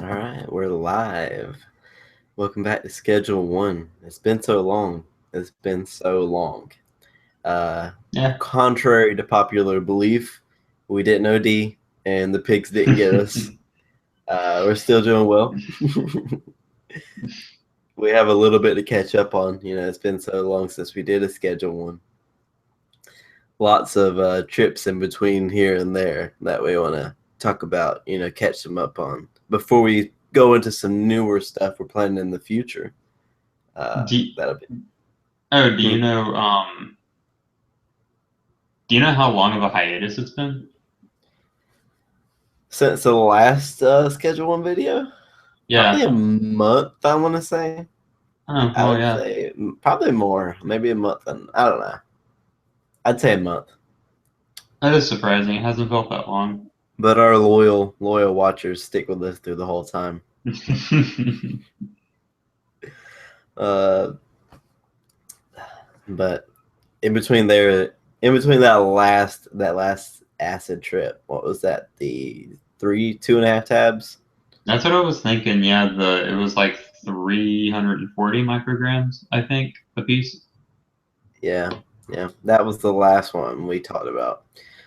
All right, we're live. Welcome back to Schedule 1. It's been so long. It's been so long. Yeah. Contrary to popular belief, we didn't OD and the pigs didn't get us. We're still doing well. We have a little bit to catch up on. It's been so long since we did a Schedule 1. Lots of trips in between here and there that we want to talk about, catch them up on before we go into some newer stuff we're planning in the future. Do you, That'll be. oh, Hmm. do you know how long of a hiatus it's been? Since the last Schedule 1 video, probably Yeah. a month. I want to say. Oh, I well, would yeah. say probably more, maybe a month, and I don't know. I'd say a month. That is surprising. It hasn't felt that long. But our loyal watchers stick with us through the whole time. Uh, but in between that last acid trip, what was that? The 2.5 tabs. That's what I was thinking. Yeah, it was like 340 micrograms, I think, a piece. Yeah, that was the last one we talked about.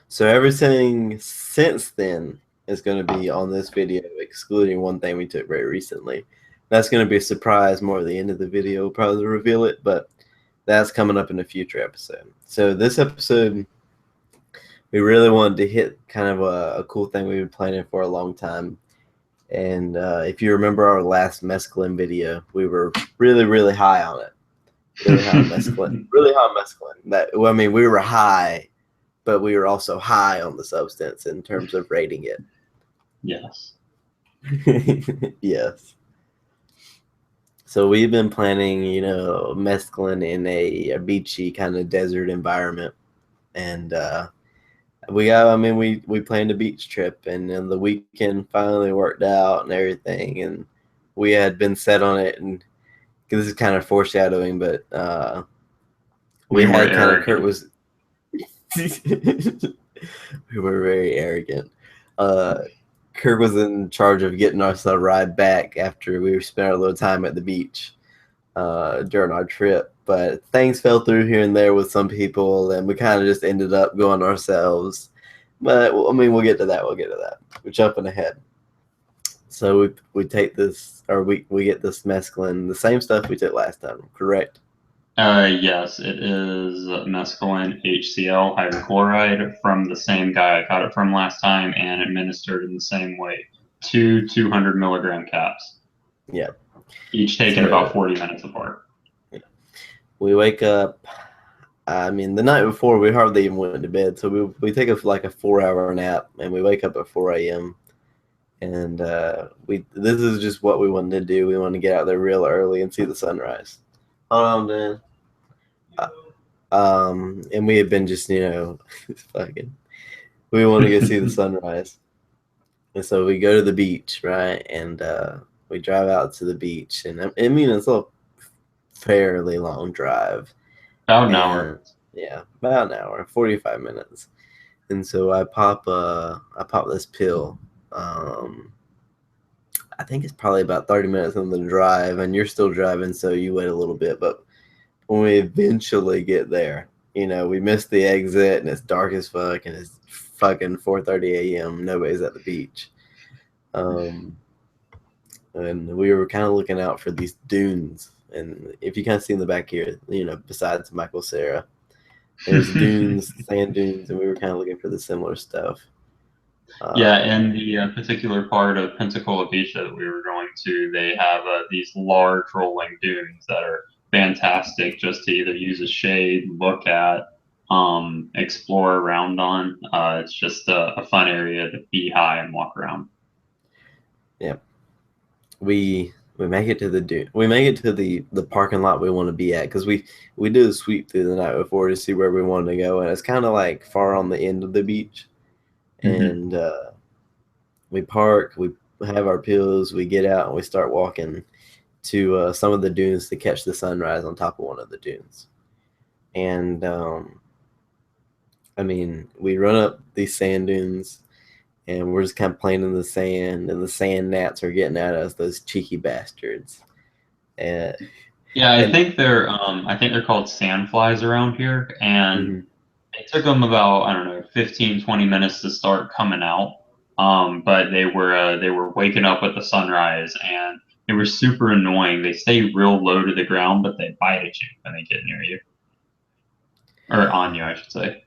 So everything since then is going to be on this video, excluding one thing we took very recently. That's going to be a surprise more at the end of the video. We'll probably reveal it, but that's coming up in a future episode. So this episode, we really wanted to hit kind of a cool thing we've been planning for a long time. And if you remember our last mescaline video, we were really high on it. Really high on mescaline. Really high on mescaline. I mean, we were high, but we were also high on the substance in terms of rating it. Yes. Yes. So we've been planning, mescaline in a beachy kind of desert environment, and we planned a beach trip, and then the weekend finally worked out and everything, and we had been set on it, and this is kind of foreshadowing, but we We were had kind of Kurt arrogant. was we were very arrogant. Kurt was in charge of getting us a ride back after we spent a little time at the beach during our trip. But things fell through here and there with some people, and we kind of just ended up going ourselves. But I mean, we'll get to that. We're jumping ahead. So we take this, or we get this mescaline, the same stuff we took last time, correct? Yes, it is mescaline HCl hydrochloride from the same guy I got it from last time and administered in the same way. Two 200 milligram caps, Yeah. each taken about So 40 minutes apart. we wake up. I mean, the night before we hardly even went to bed, so we take like a 4 hour nap, and we wake up at 4 a.m. And we this is just what we wanted to do. We wanted to get out there real early and see the sunrise. Hold on, Dan. And we had been just fucking. We want to go see the sunrise, and so we go to the beach, right? And we drive out to the beach, and I mean it's a fairly long drive, About an hour. and yeah, about an hour, 45 minutes. And so I pop this pill. I think it's probably about 30 minutes on the drive, and you're still driving, so you wait a little bit. But when we eventually get there, we missed the exit, and it's dark as fuck, and it's fucking 4:30 a.m. Nobody's at the beach. And we were kind of looking out for these dunes. And if you kind of see in the back here, besides Michael Sarah, there's dunes, sand dunes, and we were kind of looking for the similar stuff. Yeah, in the particular part of Pensacola Beach that we were going to, they have these large rolling dunes that are fantastic just to either use as shade, look at, explore around on. It's just a fun area to be high and walk around. Yeah, we make it to the dune. We make it to the parking lot we want to be at, because we did a sweep through the night before to see where we wanted to go, and it's kind of like far on the end of the beach. Hmm. And we park, we have our pills, we get out, and we start walking to some of the dunes to catch the sunrise on top of one of the dunes. And I mean, we run up these sand dunes, and we're just kind of playing in the sand, and the sand gnats are getting at us, those cheeky bastards. And yeah, I think they're called sandflies around here, and mm-hmm. it took them about, I don't know, 15, 20 minutes to start coming out. But they were waking up with the sunrise, and they were super annoying. They stay real low to the ground, but they bite at you when they get near you, or on you, I should say.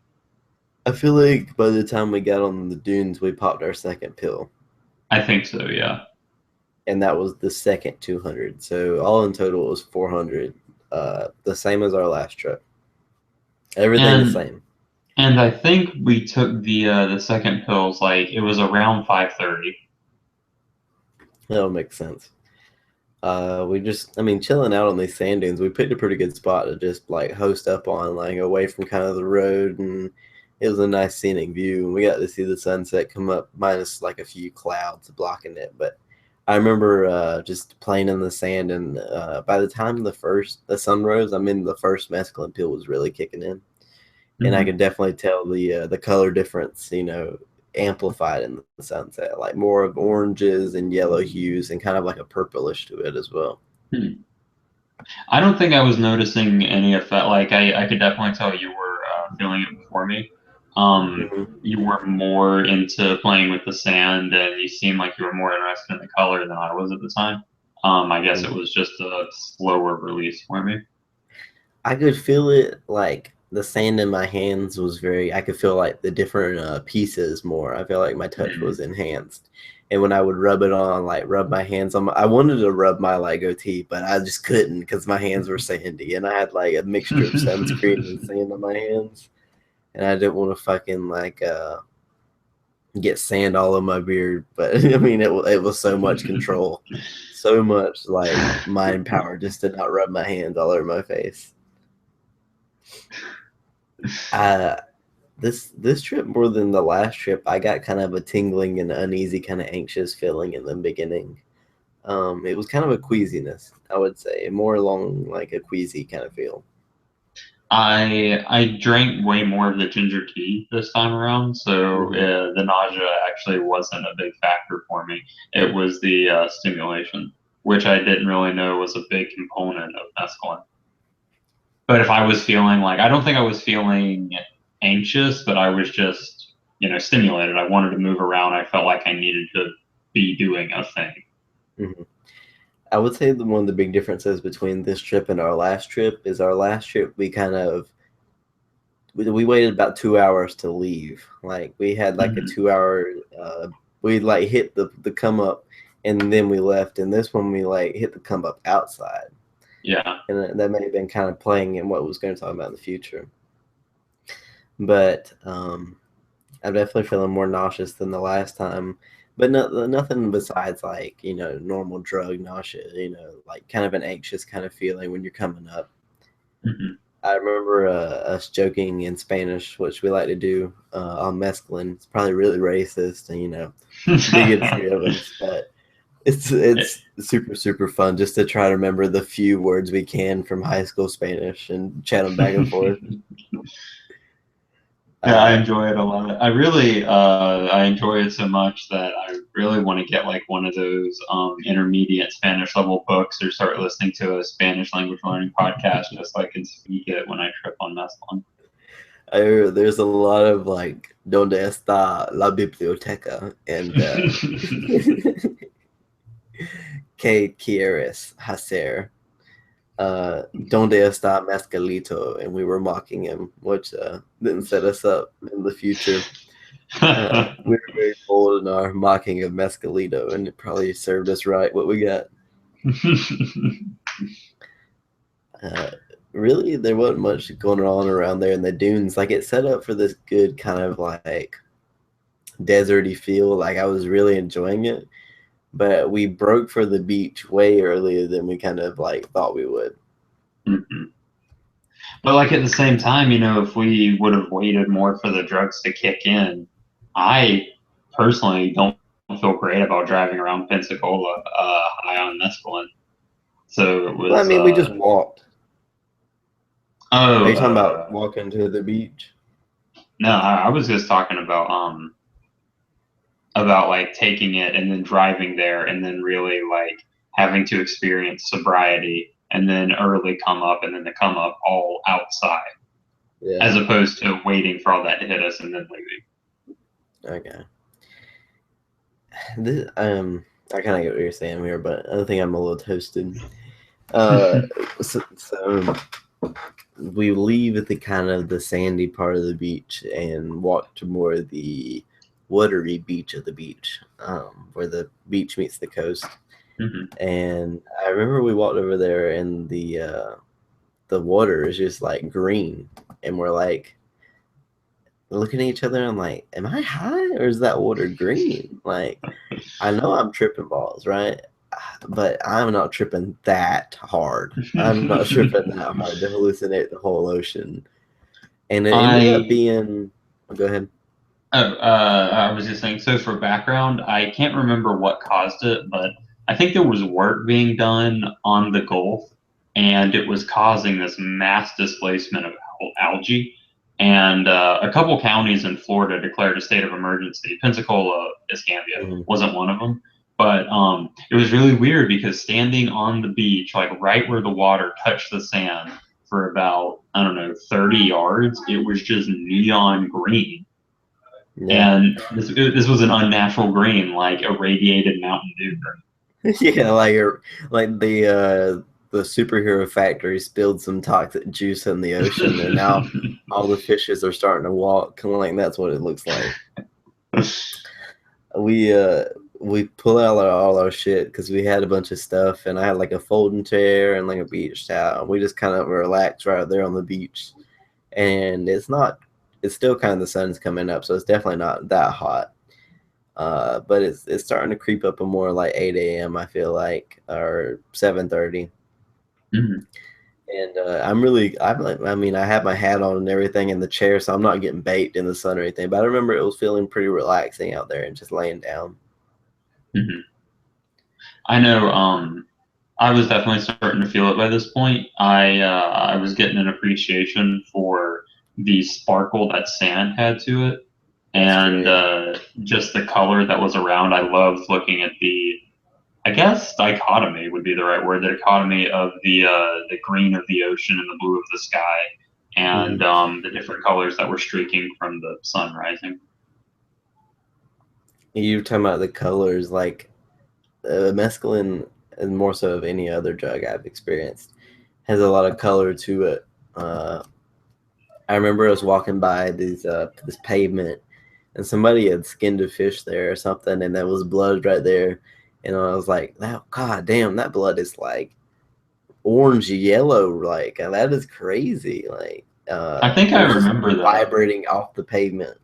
I feel like by the time we got on the dunes, we popped our second pill. I think so, yeah. And that was the second 200. So all in total, it was 400. The same as our last trip. Everything the same. And I think we took the second pills, like it was around 5:30. That'll make sense. We just, I mean, chilling out on these sand dunes, we picked a pretty good spot to just like host up on, like away from kind of the road, and it was a nice scenic view. And we got to see the sunset come up, minus like a few clouds blocking it. But I remember just playing in the sand, and by the time the sun rose, I mean the first mescaline pill was really kicking in, and I could definitely tell the color difference, you know, amplified in the sunset, like more of oranges and yellow hues, and kind of like a purplish to it as well. I don't think I was noticing any effect. Like I could definitely tell you were feeling it before me. You were more into playing with the sand, and you seemed like you were more interested in the color than I was at the time. I guess it was just a slower release for me. I could feel it, like the sand in my hands was I could feel like the different pieces more. I feel like my touch was enhanced. And when I would rub it on, like rub my hands on, I wanted to rub my like goatee, but I just couldn't because my hands were sandy, and I had like a mixture of sunscreen and sand on my hands, and I didn't want to fucking like get sand all in my beard. But I mean, it was so much control, so much like mind power just to not rub my hands all over my face. This trip, more than the last trip, I got kind of a tingling and uneasy, kind of anxious feeling in the beginning. It was kind of a queasiness, I would say, more along like a queasy kind of feel. I drank way more of the ginger tea this time around, so the nausea actually wasn't a big factor for me. It was the stimulation, which I didn't really know was a big component of mescaline. But if I was feeling like, I don't think I was feeling anxious, but I was just, stimulated. I wanted to move around. I felt like I needed to be doing a thing. I would say one of the big differences between this trip and our last trip is our last trip, we waited about 2 hours to leave. Like we had like a 2 hour, we like hit the come up, and then we left. And this one we like hit the come up outside. Yeah. And that may have been kind of playing in what we was going to talk about in the future. But I'm definitely feeling more nauseous than the last time. But nothing besides like, normal drug nausea, like kind of an anxious kind of feeling when you're coming up. I remember us joking in Spanish, which we like to do on mescaline. It's probably really racist and, bigotry of us, but it's super, super fun just to try to remember the few words we can from high school Spanish and chat them back and forth. Yeah, I enjoy it a lot. I enjoy it so much that I really want to get like one of those intermediate Spanish level books, or start listening to a Spanish language learning podcast just so I can speak it when I trip on mescaline. There's a lot of like "Donde está la biblioteca?" and "¿Qué quieres hacer?" "Donde está Mescalito?" And we were mocking him, which didn't set us up in the future. We were very bold in our mocking of Mescalito, and it probably served us right what we got. Really, there wasn't much going on around there in the dunes. Like, it's set up for this good kind of like deserty feel. Like, I was really enjoying it, but we broke for the beach way earlier than we kind of like thought we would. But like at the same time, if we would have waited more for the drugs to kick in, I personally don't feel great about driving around Pensacola high on mescaline. So it was. Well, I mean, we just walked. Oh, are you talking about walking to the beach? No, I was just talking about about like taking it and then driving there and then really like having to experience sobriety and then early come up and then the come up all outside, as opposed to waiting for all that to hit us and then leaving. Okay. This, I kind of get what you're saying here, but I think I'm a little toasted. So we leave at the kind of the sandy part of the beach and walk to more of the watery beach of the beach, where the beach meets the coast. And I remember we walked over there and the water is just like green, and we're like looking at each other, and I'm like, am I high or is that water green? Like, I know I'm tripping balls, right? But I'm not tripping that hard. I'm not tripping that hard to hallucinate the whole ocean. And it ended up being, go ahead. I was just saying, so for background, I can't remember what caused it, but I think there was work being done on the Gulf, and it was causing this mass displacement of algae. And a couple counties in Florida declared a state of emergency. Pensacola, Escambia wasn't one of them. But it was really weird because standing on the beach, like right where the water touched the sand for about, I don't know, 30 yards, it was just neon green. Yeah. And this was an unnatural green, like irradiated Mountain Dew green. Yeah, like the superhero factory spilled some toxic juice in the ocean, and now all the fishes are starting to walk. Kind of like that's what it looks like. We pull out all our shit because we had a bunch of stuff, and I had like a folding chair and like a beach towel. We just kind of relaxed right there on the beach, and it's still kind of the sun's coming up, so it's definitely not that hot. But it's starting to creep up and more like 8 a.m. I feel like, or 7:30. And I mean, I have my hat on and everything in the chair, so I'm not getting baked in the sun or anything. But I remember it was feeling pretty relaxing out there and just laying down. I know. I was definitely starting to feel it by this point. I was getting an appreciation for the sparkle that sand had to it, and just the color that was around. I loved looking at I guess dichotomy would be the right word. The dichotomy of the green of the ocean and the blue of the sky, and the different colors that were streaking from the sun rising. You're talking about the colors, like mescaline, and more so of any other drug I've experienced, has a lot of color to it. I remember I was walking by this pavement, and somebody had skinned a fish there or something, and there was blood right there. And I was like, God damn, that blood is like orange yellow, like that is crazy. Like I think I remember that vibrating off the pavement.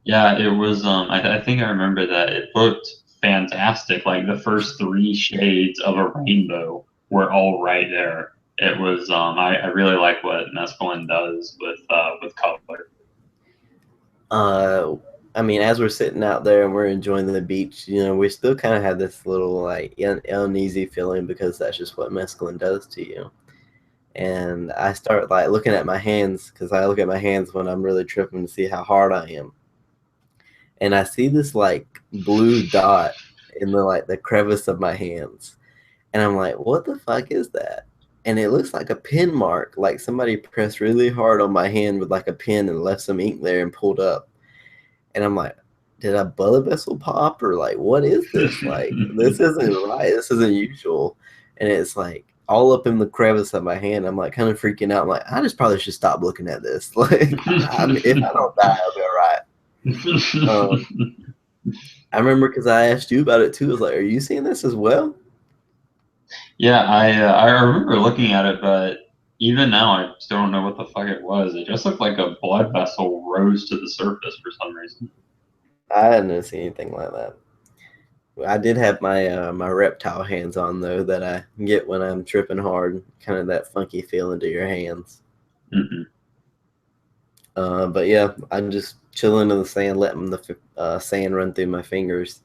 Yeah, it was. I think I remember that. It looked fantastic. Like the first 3 shades of a rainbow were all right there. It was. I really like what Mescaline does with color. I mean, as we're sitting out there and we're enjoying the beach, you know, we still kind of have this little like uneasy feeling because that's just what mescaline does to you. And I start like looking at my hands, because I look at my hands when I'm really tripping to see how hard I am. And I see this like blue dot in the crevice of my hands. And I'm like, what the fuck is that? And it looks like a pin mark, like somebody pressed really hard on my hand with like a pin and left some ink there and pulled up. And I'm like, did a blood vessel pop, or like, what is this? Like, this isn't right. This isn't usual. And it's like all up in the crevice of my hand. I'm like kind of freaking out. I'm like, I just probably should stop looking at this. Like, if I don't die, I'll be all right. I remember because I asked you about it too. I was like, are you seeing this as well? Yeah, I remember looking at it, but even now I still don't know what the fuck it was. It just looked like a blood vessel rose to the surface for some reason. I hadn't seen anything like that. I did have my my reptile hands on though, that I get when I'm tripping hard, kind of that funky feeling to your hands. But yeah, I'm just chilling in the sand, letting the sand run through my fingers.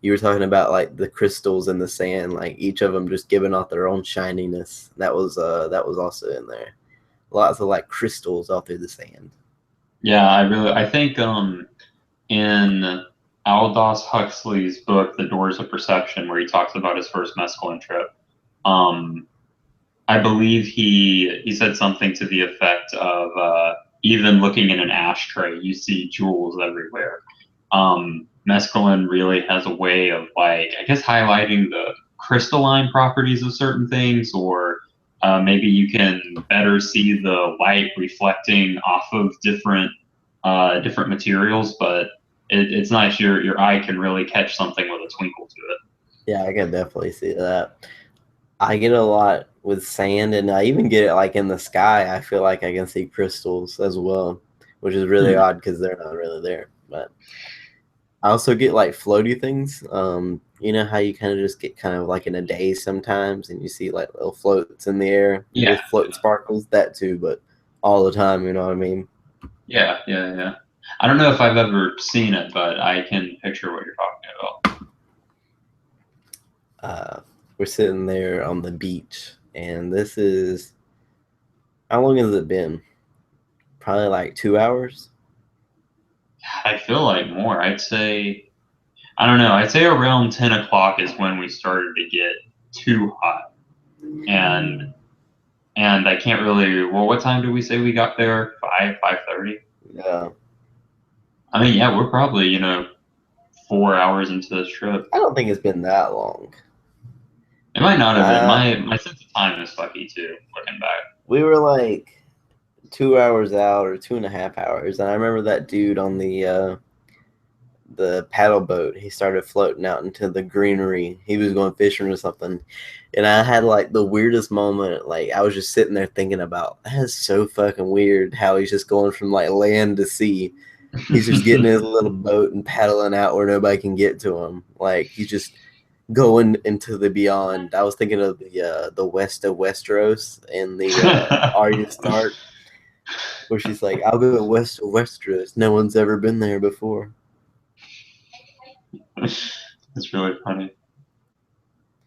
You were talking about like the crystals in the sand, like each of them just giving off their own shininess. That was also in there. Lots of like crystals all through the sand. Yeah, I think in Aldous Huxley's book, The Doors of Perception, where he talks about his first mescaline trip. I believe he said something to the effect of even looking in an ashtray, you see jewels everywhere. Mescaline really has a way of, like, I guess, highlighting the crystalline properties of certain things, or maybe you can better see the light reflecting off of different materials. But it's nice. Your eye can really catch something with a twinkle to it. Yeah, I can definitely see that. I get a lot with sand, and I even get it like in the sky. I feel like I can see crystals as well, which is really odd because they're not really there. But I also get like floaty things. You know how you kind of just get kind of like in a daze sometimes, and you see like little floats in the air, Yeah, little floating sparkles. That too, but all the time. You know what I mean? yeah. I don't know if I've ever seen it, but I can picture what you're talking uh, we're sitting there on the beach, and this is, how long has it been? Probably like 2 hours. about. I feel like more. I'd say, I don't know. I'd say around 10 o'clock is when we started to get too hot, and I can't really. Well, what time did we say we got there? 5:30. Yeah, I mean, yeah, we're probably 4 hours into this trip. I don't think it's been that long. It might not have been. Uh, My sense of time is fucky too, looking back. we were like 2 hours out or 2.5 hours, and I remember that dude on the paddle boat. He started floating out into the greenery. He was going fishing or something, and I had like the weirdest moment. Like I was just sitting there thinking about, that is so fucking weird how he's just going from like land to sea. He's just getting his little boat and paddling out where nobody can get to him. Like he's just going into the beyond. I was thinking of the West of Westeros and the Arya Stark, where she's like, "I'll go west of Westeros. No one's ever been there before." It's really funny.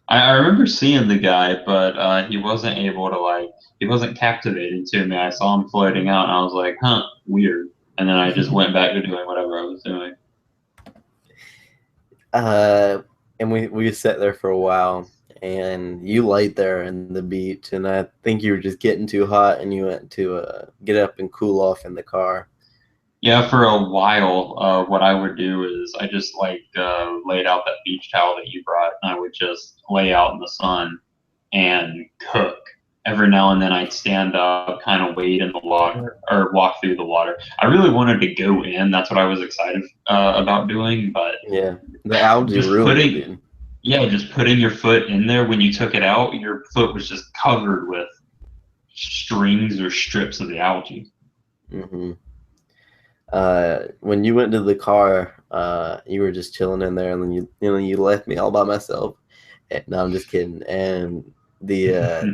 I remember seeing the guy, but he wasn't able to, like, he wasn't captivating to me. I saw him floating out, and I was like, huh, weird. And then I just went back to doing whatever I was doing. And we sat there for a while, and you laid there in the beach, and I think you were just getting too hot, and you went to get up and cool off in the car. Yeah, for a while, what I would do is I just, like, laid out that beach towel that you brought, and I would just lay out in the sun and cook. Every now and then I'd stand up, kind of wade in the water or walk through the water. I really wanted to go in. That's what I was excited about doing. But Yeah, the algae just ruined it, putting, dude. yeah, just putting your foot in there, when you took it out, your foot was just covered with strings or strips of the algae. Mm-hmm. When you went to the car, you were just chilling in there, and then you left me all by myself. No, I'm just kidding. And the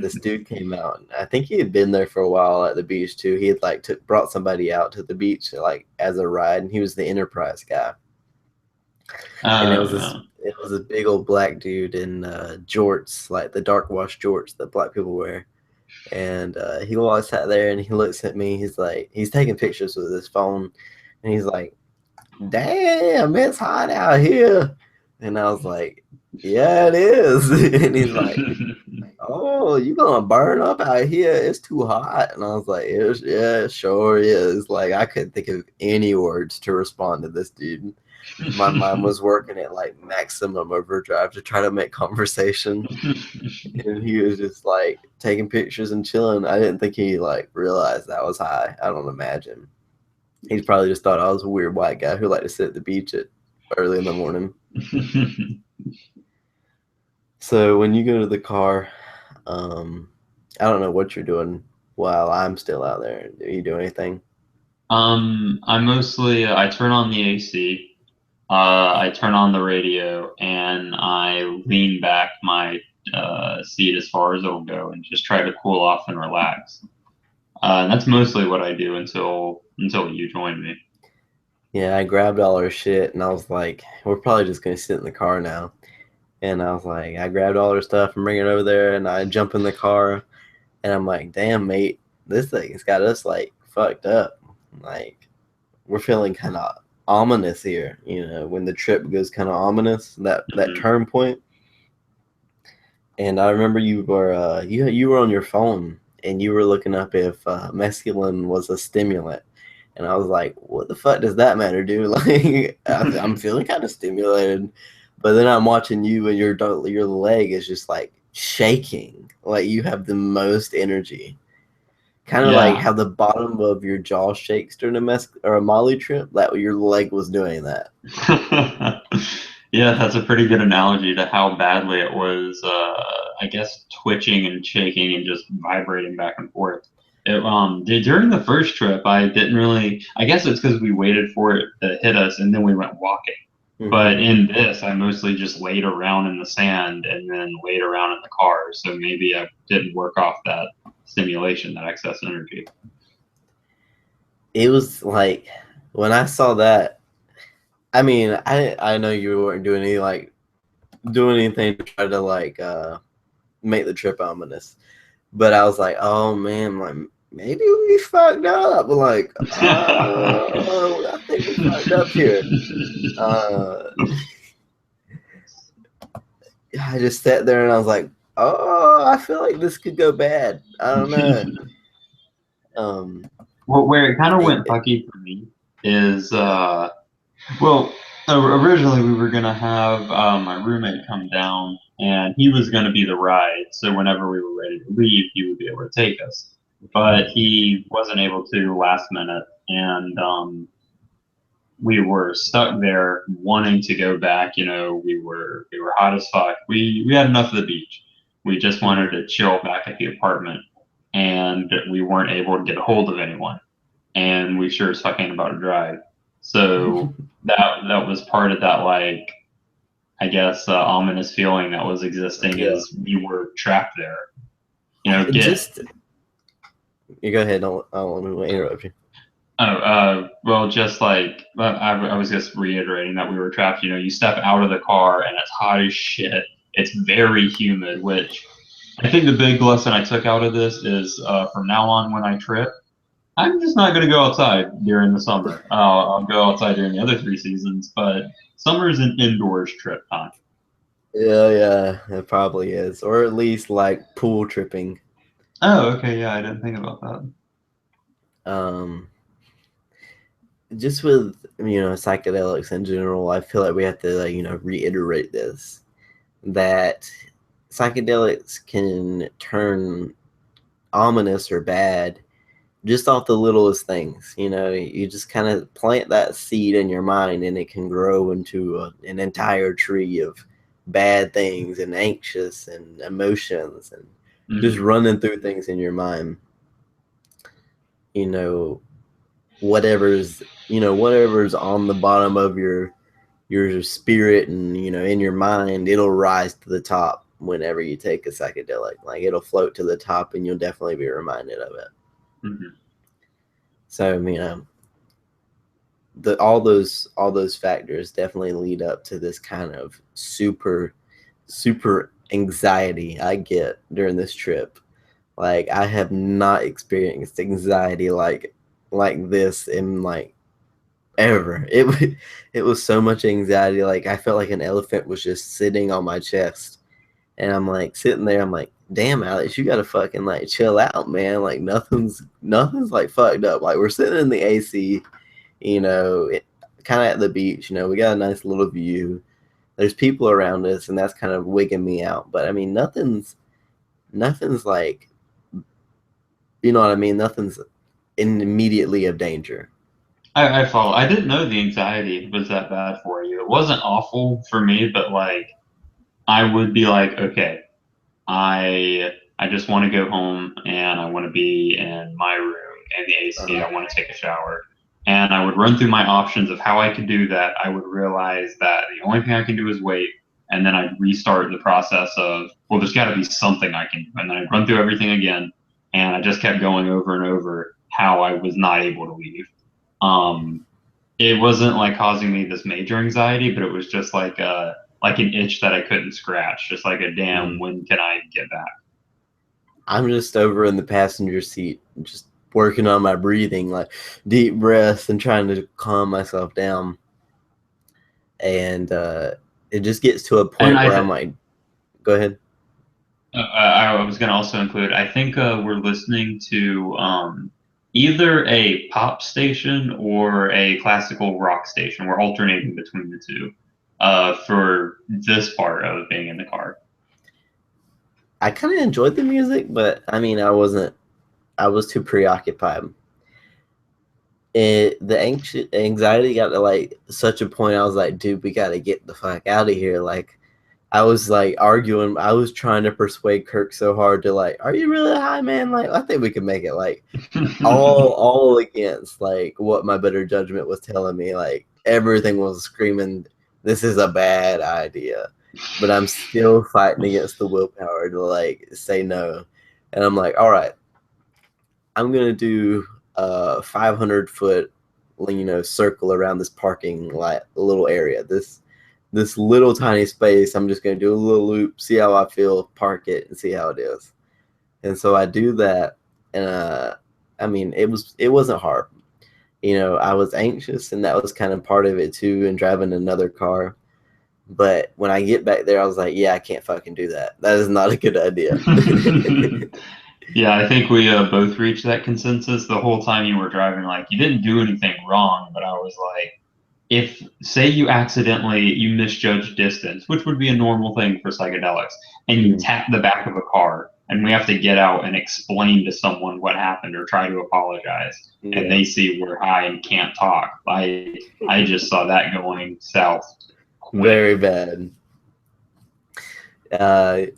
this dude came out. I think he had been there for a while at the beach too. He had like brought somebody out to the beach like as a ride, and he was the Enterprise guy. And No. it was a big old black dude in jorts, like the dark wash jorts that black people wear. And he walks out there and he looks at me. He's like, he's taking pictures with his phone, and he's like, "Damn, it's hot out here." And I was like, "Yeah, it is." And he's like, "Oh, you gonna burn up out here? It's too hot." And I was like, "Yeah, it sure is." Like I couldn't think of any words to respond to this dude. My mind was working at like maximum overdrive to try to make conversation, and he was just like taking pictures and chilling. I didn't think he like realized that was high. I don't imagine. He's probably just thought I was a weird white guy who liked to sit at the beach at early in the morning. So when you go to the car, I don't know what you're doing while I'm still out there. Do you do anything? I mostly I turn on the AC. I turn on the radio, and I lean back my seat as far as it'll go, and just try to cool off and relax. And that's mostly what I do until you join me. Yeah, I grabbed all our shit and I was like, we're probably just gonna sit in the car now. And I was like, I grabbed all our stuff and bring it over there, and I jump in the car, and I'm like, damn, mate, this thing's got us like fucked up. Like we're feeling kind of ominous here. You know, when the trip goes kind of ominous, that turn point. And I remember you were you were on your phone and you were looking up if mescaline was a stimulant. And I was like, what the fuck does that matter, dude? Like, I'm feeling kind of stimulated. But then I'm watching you and your leg is just like shaking. Like you have the most energy. Kind of like how the bottom of your jaw shakes during a Molly trip. That your leg was doing that. Yeah, that's a pretty good analogy to how badly it was, I guess, twitching and shaking and just vibrating back and forth. During the first trip, I didn't really, I guess it's because we waited for it to hit us and then we went walking. Mm-hmm. But in this, I mostly just laid around in the sand and then laid around in the car. So maybe I didn't work off that stimulation, that excess energy. It was like, when I saw that, I mean, I know you weren't doing anything to try to make the trip ominous, but I was like, oh man, like maybe we fucked up. Like, I think we fucked up here. I just sat there and I was like, oh, I feel like this could go bad. I don't know. Well, where it kind of went fucky for me is, well, originally we were going to have my roommate come down, and he was going to be the ride. So whenever we were ready to leave, he would be able to take us. But he wasn't able to last minute, and we were stuck there wanting to go back. You know, we were hot as fuck. We had enough of the beach. We just wanted to chill back at the apartment, and we weren't able to get a hold of anyone. And we sure as fuck ain't about to drive. So that was part of that, like, I guess, ominous feeling that was existing is we were trapped there. You know, you go ahead. I don't want to interrupt you. Well, just like I was just reiterating that we were trapped. You know, you step out of the car and it's hot as shit. It's very humid, which I think the big lesson I took out of this is from now on when I trip, I'm just not going to go outside during the summer. I'll go outside during the other 3 seasons, but summer is an indoors trip time. Yeah, it probably is. Or at least like pool tripping. Oh, okay. Yeah, I didn't think about that. Just with, psychedelics in general, I feel like we have to, reiterate this, that psychedelics can turn ominous or bad just off the littlest things. You know, you just kind of plant that seed in your mind and it can grow into an entire tree of bad things and anxious and emotions and just running through things in your mind. You know, whatever's on the bottom of your spirit and, in your mind, it'll rise to the top whenever you take a psychedelic. Like, it'll float to the top and you'll definitely be reminded of it. So, all those factors definitely lead up to this kind of super anxiety I get during this trip. Like, I have not experienced anxiety like this in ever. It was so much anxiety. Like, I felt like an elephant was just sitting on my chest, and I'm like sitting there. I'm like, damn, Alex, you gotta fucking chill out, man. Like, nothing's like fucked up. Like, we're sitting in the AC, kind of at the beach. We got a nice little view. There's people around us, and that's kind of wigging me out. But I mean, nothing's like, you know what I mean? Nothing's immediately of danger. I follow. I didn't know the anxiety was that bad for you. It wasn't awful for me, but I would be like, okay, I just want to go home and I want to be in my room and the AC. I want to take a shower. And I would run through my options of how I could do that. I would realize that the only thing I can do is wait. And then I'd restart the process of, well, there's got to be something I can do. And then I'd run through everything again. And I just kept going over and over how I was not able to leave. It wasn't causing me this major anxiety, but it was just like an itch that I couldn't scratch. Just like a damn, when can I get back? I'm just over in the passenger seat, just working on my breathing, like deep breaths and trying to calm myself down. And it just gets to a point where I'm like, go ahead. I was going to also include, I think we're listening to either a pop station or a classical rock station. We're alternating between the two for this part of being in the car. I kind of enjoyed the music, but I mean, I was too preoccupied. The anxiety got to like such a point. I was like, dude, we got to get the fuck out of here. Like, I was like arguing. I was trying to persuade Kirk so hard to like, are you really high, man? Like, I think we can make it. Like, all against like what my better judgment was telling me. Like, everything was screaming, this is a bad idea. But I'm still fighting against the willpower to like say no. And I'm like, all right, I'm gonna do a 500-foot, circle around this parking lot, little area. This little tiny space. I'm just gonna do a little loop, see how I feel, park it, and see how it is. And so I do that, and I mean, it wasn't hard. I was anxious, and that was kind of part of it too, and driving another car. But when I get back there, I was like, yeah, I can't fucking do that. That is not a good idea. Yeah, I think we both reached that consensus the whole time you were driving. Like, you didn't do anything wrong, but I was like, if, say you misjudge distance, which would be a normal thing for psychedelics, and you tap the back of a car, and we have to get out and explain to someone what happened or try to apologize, and they see we're high and can't talk. I just saw that going south. Very bad.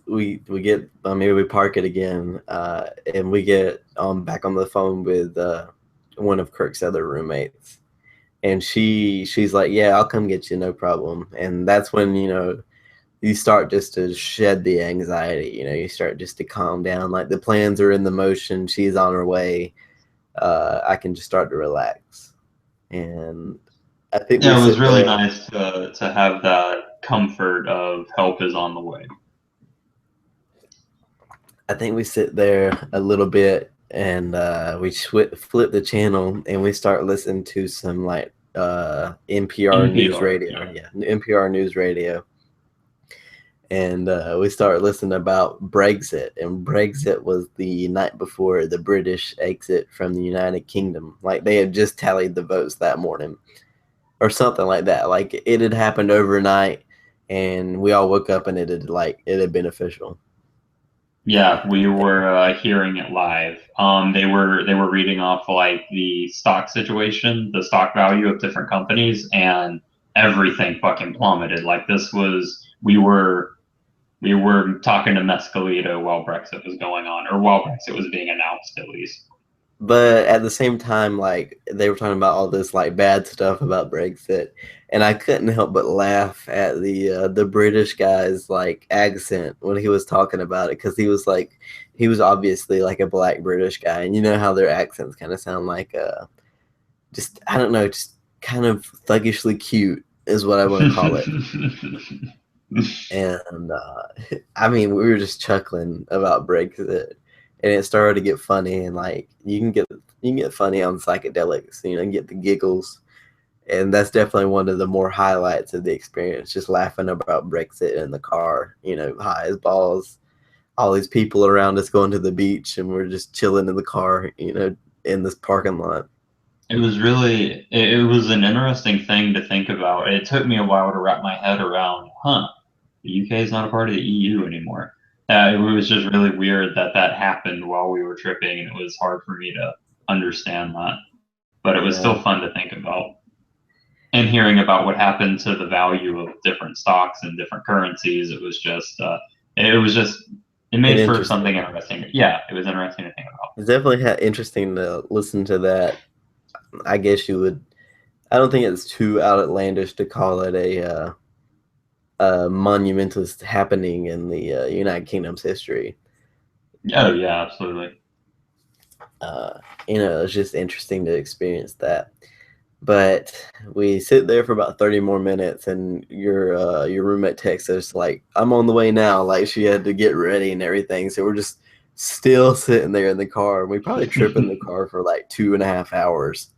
We get maybe we park it again, and we get back on the phone with one of Kirk's other roommates, and she's like, yeah, I'll come get you, no problem. And that's when you start just to shed the anxiety. You start just to calm down. Like, the plans are in the motion, she's on her way. I can just start to relax. And I think it was really nice to have that comfort of help is on the way. I think we sit there a little bit, and we flip the channel, and we start listening to some like NPR news radio. Yeah, NPR news radio. And we start listening about Brexit, and Brexit was the night before the British exit from the United Kingdom. Like, they had just tallied the votes that morning, or something like that. Like, it had happened overnight, and we all woke up, and it had been official. Yeah, we were hearing it live. They were reading off like the stock situation, the stock value of different companies, and everything fucking plummeted. Like, we were talking to Mescalito while Brexit was going on, or while Brexit was being announced, at least. But at the same time, like, they were talking about all this like bad stuff about Brexit, and I couldn't help but laugh at the British guy's like accent when he was talking about it, because he was obviously like a black British guy, and you know how their accents kind of sound like just, I don't know, just kind of thuggishly cute is what I want to call it. And I mean, we were just chuckling about Brexit. And it started to get funny, and like you can get funny on psychedelics, get the giggles, and that's definitely one of the more highlights of the experience. Just laughing about Brexit in the car, high as balls, all these people around us going to the beach, and we're just chilling in the car, in this parking lot. It was an interesting thing to think about. It took me a while to wrap my head around, the UK is not a part of the EU anymore. It was just really weird that happened while we were tripping, and it was hard for me to understand that. But it was still fun to think about. And hearing about what happened to the value of different stocks and different currencies, it made for something interesting. Yeah, it was interesting to think about. It's definitely interesting to listen to that. I guess you would. I don't think it's too outlandish to call it a monumental happening in the United Kingdom's history. Oh yeah, absolutely. It's just interesting to experience that. But we sit there for about 30 more minutes, and your roommate texts us like, I'm on the way now. Like, she had to get ready and everything. So we're just still sitting there in the car. We probably tripped in the car for like 2.5 hours.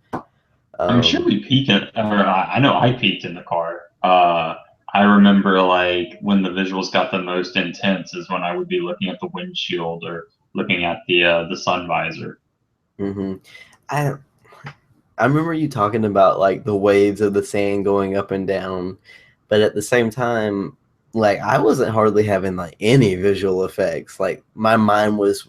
I'm sure we peaked I know I peaked in the car. I remember like when the visuals got the most intense is when I would be looking at the windshield or looking at the sun visor. Mm-hmm. I remember you talking about like the waves of the sand going up and down, but at the same time, like I wasn't hardly having like any visual effects. Like my mind was,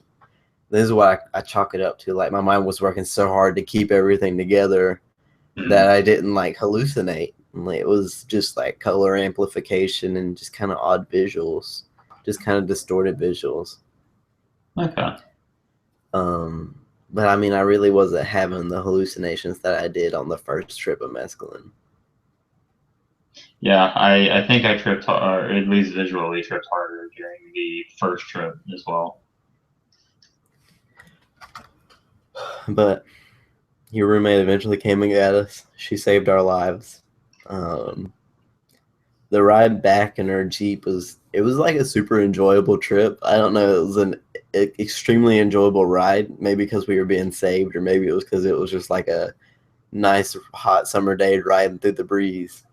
this is what I chalk it up to. Like my mind was working so hard to keep everything together that I didn't like hallucinate. Like, it was just like color amplification and just kind of odd visuals, just kind of distorted visuals. Okay. But I mean, I really wasn't having the hallucinations that I did on the first trip of Mescaline. Yeah, I think I tripped, or at least visually tripped harder during the first trip as well. But your roommate eventually came and got us. She saved our lives. The ride back in her Jeep was like a super enjoyable trip. I don't know, it was an extremely enjoyable ride, maybe because we were being saved, or maybe it was because it was just like a nice hot summer day riding through the breeze.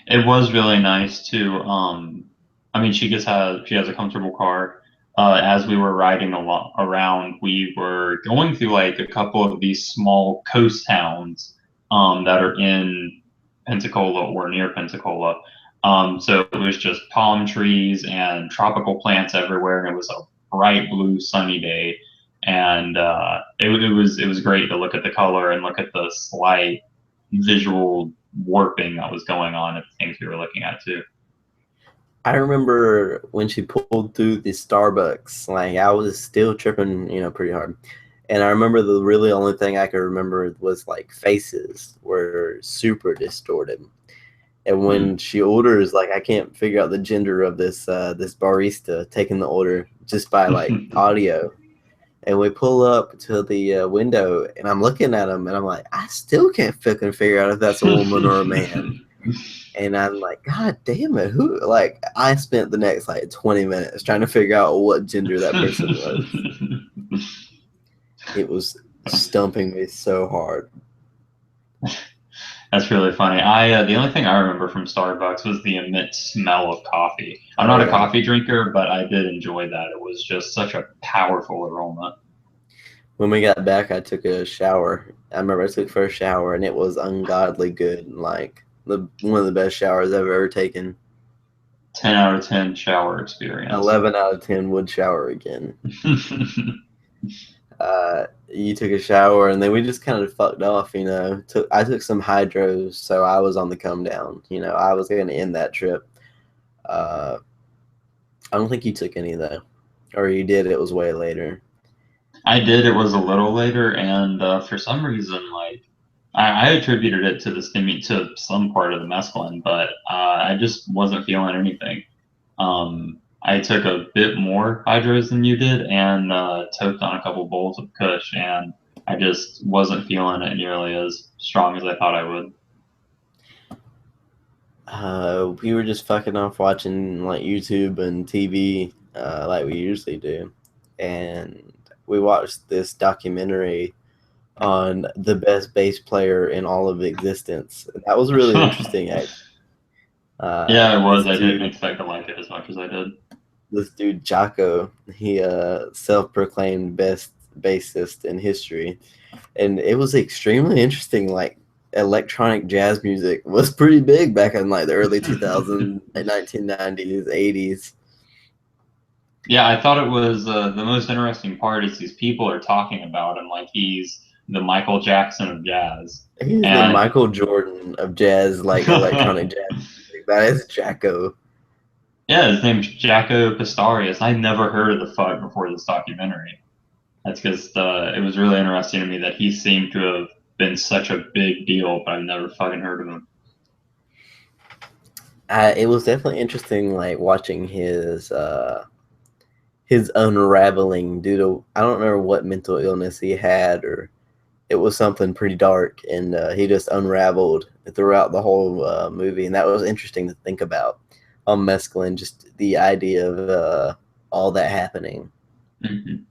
It was really nice too. I mean, she has a comfortable car. As we were riding around, we were going through like a couple of these small coast towns that are in Pensacola or near Pensacola. So it was just palm trees and tropical plants everywhere, and it was a bright blue sunny day, and it was great to look at the color and look at the slight visual warping that was going on at the things we were looking at too. I remember when she pulled through the Starbucks, like I was still tripping, pretty hard. And I remember the really only thing I could remember was like faces were super distorted. And when she orders, like I can't figure out the gender of this barista taking the order just by like audio. And we pull up to the window, and I'm looking at him, and I'm like, I still can't fucking figure out if that's a woman or a man. And I'm like, God damn it, who? Like, I spent the next like 20 minutes trying to figure out what gender that person was. It was stumping me so hard. That's really funny. The only thing I remember from Starbucks was the immense smell of coffee. I'm Oh not a yeah. coffee drinker, but I did enjoy that. It was just such a powerful aroma. When we got back, I took a shower. I remember I took first shower, and it was ungodly good. Like one of the best showers I've ever taken. 10 out of 10 shower experience. 11 out of 10 would shower again. You took a shower, and then we just kind of fucked off. I took some hydros, so I was on the come down. I was going to end that trip. I don't think you took any though, or you did. It was way later. I did. It was a little later, and for some reason, like I attributed it to to some part of the mescaline, but I just wasn't feeling anything. I took a bit more hydros than you did, and toked on a couple bowls of Kush, and I just wasn't feeling it nearly as strong as I thought I would. We were just fucking off watching like YouTube and TV, like we usually do, and we watched this documentary on the best bass player in all of existence. That was really interesting, actually. Yeah, it was. This I didn't dude, expect to like it as much as I did. this dude Jocko, he self-proclaimed best bassist in history, and it was extremely interesting. Like electronic jazz music was pretty big back in like the early 2000s, 1990s, 80s. Yeah, I thought it was the most interesting part is these people are talking about him like he's the Michael Jackson of jazz. He's the And Michael Jordan of jazz, like electronic jazz music. That is Jacko. yeah, his name's Jaco Pastorius. I never heard of the fuck before this documentary. That's because it was really interesting to me that he seemed to have been such a big deal, but I've never fucking heard of him. It was definitely interesting, like watching his unraveling due to, I don't remember what mental illness he had, or it was something pretty dark, and he just unraveled throughout the whole movie, and that was interesting to think about on mescaline, just the idea of all that happening. Mm-hmm.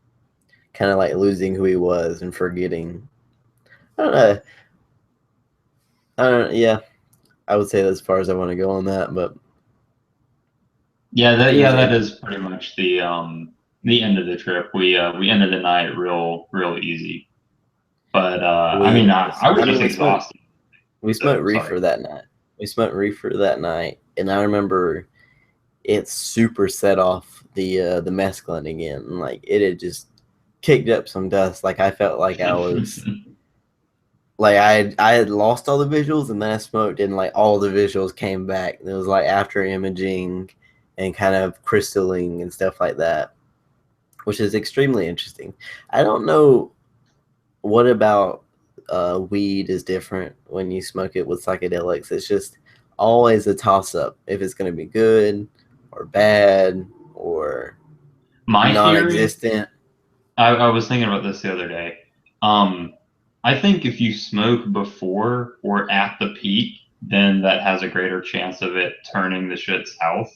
kind of like losing who he was and forgetting. I don't know. Yeah, I would say that's as far as I want to go on that, but yeah, that is pretty much the end of the trip. We ended the night real easy, but I mean I was just exhausted. We smoked reefer that night. We smoked reefer that night, and I remember it super set off the mescaline again. Like it had just kicked up some dust. Like I felt like I was like I had lost all the visuals, and then I smoked, and like all the visuals came back. It was like after imaging and kind of crystalline and stuff like that, which is extremely interesting. I don't know what about weed is different when you smoke it with psychedelics. It's just always a toss up if it's going to be good or bad or non-existent. I was thinking about this the other day. I think if you smoke before or at the peak, then that has a greater chance of it turning the shit south.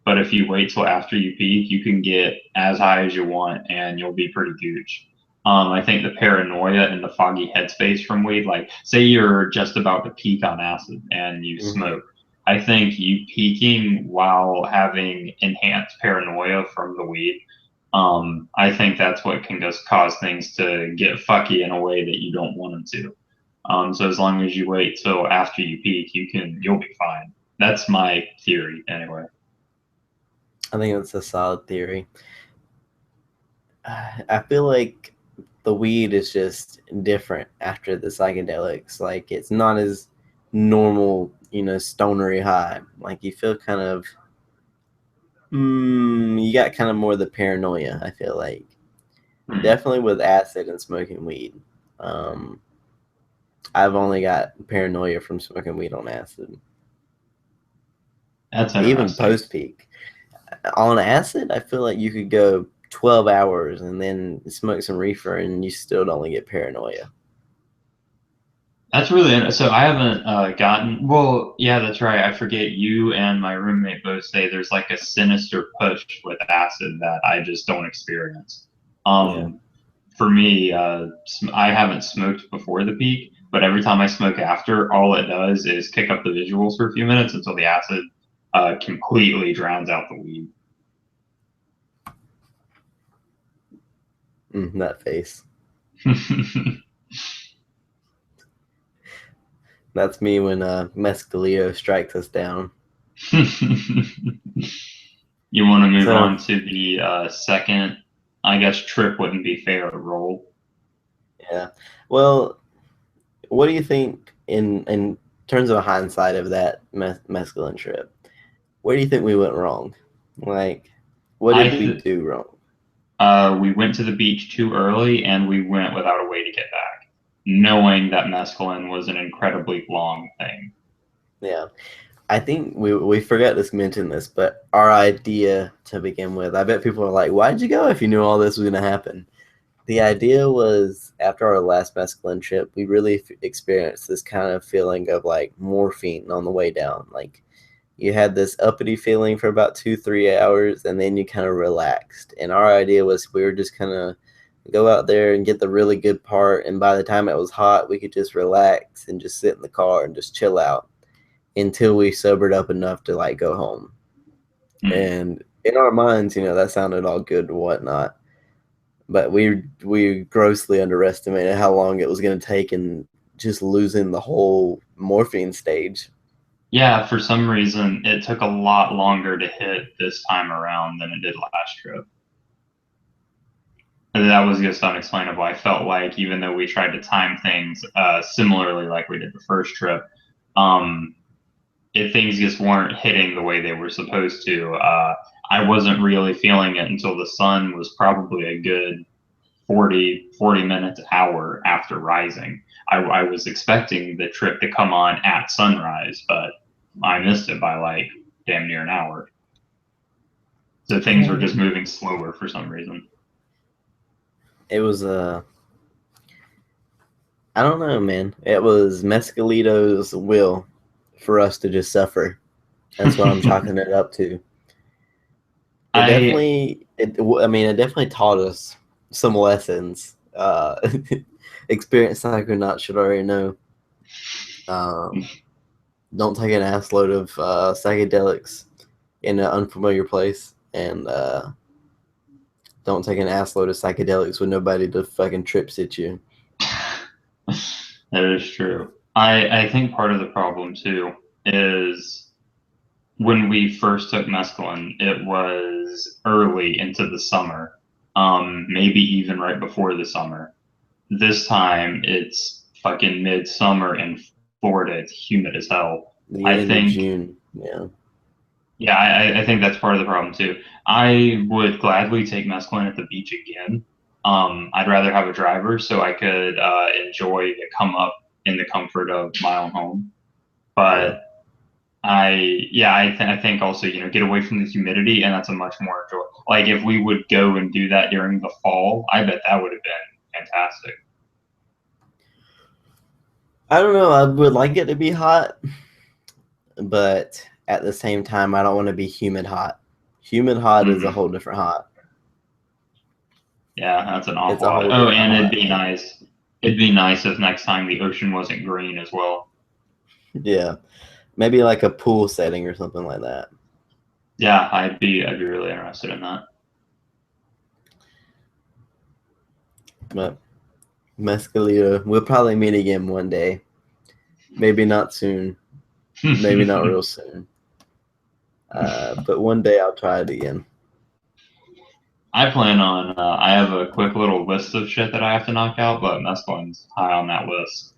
But if you wait till after you peak, you can get as high as you want and you'll be pretty gooch. I think the paranoia and the foggy headspace from weed, like say you're just about to peak on acid and you smoke. I think you peaking while having enhanced paranoia from the weed, I think that's what can just cause things to get fucky in a way that you don't want them to. So as long as you wait till after you peak, you'll be fine. That's my theory anyway. I think that's a solid theory. I feel like the weed is just different after the psychedelics. Like it's not as normal, stonery high. Like you feel kind of, you got kind of more of the paranoia. I feel like definitely with acid and smoking weed. I've only got paranoia from smoking weed on acid. That's even post peak. On acid, I feel like you could go 12 hours and then smoke some reefer and you still don't get paranoia. That's really so. I haven't gotten. Well, yeah, that's right. I forget you and my roommate both say there's like a sinister push with acid that I just don't experience. For me, I haven't smoked before the peak, but every time I smoke after, all it does is kick up the visuals for a few minutes until the acid completely drowns out the weed. That face. That's me when Mescalito strikes us down. You want to move on to the second, I guess trip wouldn't be fair, roll. Yeah. Well, what do you think in terms of hindsight of that mescaline trip? Where do you think we went wrong? Like, what did we do wrong? We went to the beach too early and we went without a way to get back, knowing that mescaline was an incredibly long thing. Yeah. I think we forgot to mention this, but our idea to begin with, I bet people are like, why'd you go if you knew all this was going to happen? The idea was after our last mescaline trip, we really experienced this kind of feeling of like morphine on the way down. Like you had this uppity feeling for about 2-3 hours and then you kind of relaxed. And our idea was we were just kind of go out there and get the really good part. And by the time it was hot, we could just relax and just sit in the car and just chill out until we sobered up enough to like go home. And in our minds, that sounded all good and whatnot, but we grossly underestimated how long it was going to take and just losing the whole morphine stage. Yeah, for some reason it took a lot longer to hit this time around than it did last trip. And that was just unexplainable. I felt like even though we tried to time things similarly like we did the first trip, if things just weren't hitting the way they were supposed to, I wasn't really feeling it until the sun was probably a good 40 minutes, hour after rising. I was expecting the trip to come on at sunrise, but I missed it by like damn near an hour. So things were just moving slower for some reason. It was I don't know, man. It was Mescalito's will for us to just suffer. That's what I'm chalking it up to. It definitely taught us some lessons. Experienced psychonauts should already know. Don't take an ass load of psychedelics in an unfamiliar place, and don't take an ass load of psychedelics with nobody to fucking trip sit you. That is true. I think part of the problem too is when we first took mescaline, it was early into the summer, maybe even right before the summer. This time it's fucking midsummer in Florida. It's humid as hell. The I end of think, June, yeah. yeah, I think that's part of the problem too. I would gladly take mescaline at the beach again. I'd rather have a driver so I could enjoy the come up in the comfort of my own home. Yeah. But I think also, get away from the humidity, and that's a much more enjoy. Like if we would go and do that during the fall, I bet that would have been fantastic. I don't know. I would like it to be hot, but at the same time, I don't want to be humid hot. Humid hot is a whole different hot. Yeah, that's an It's awful a lot. whole Oh, different and hot, man. nice. It'd be nice if next time the ocean wasn't green as well. Yeah, maybe like a pool setting or something like that. Yeah, I'd be really interested in that. But Mescalito, we'll probably meet again one day. Maybe not soon. Maybe not real soon. But one day I'll try it again. I plan on. I have a quick little list of shit that I have to knock out, but mescaline's high on that list.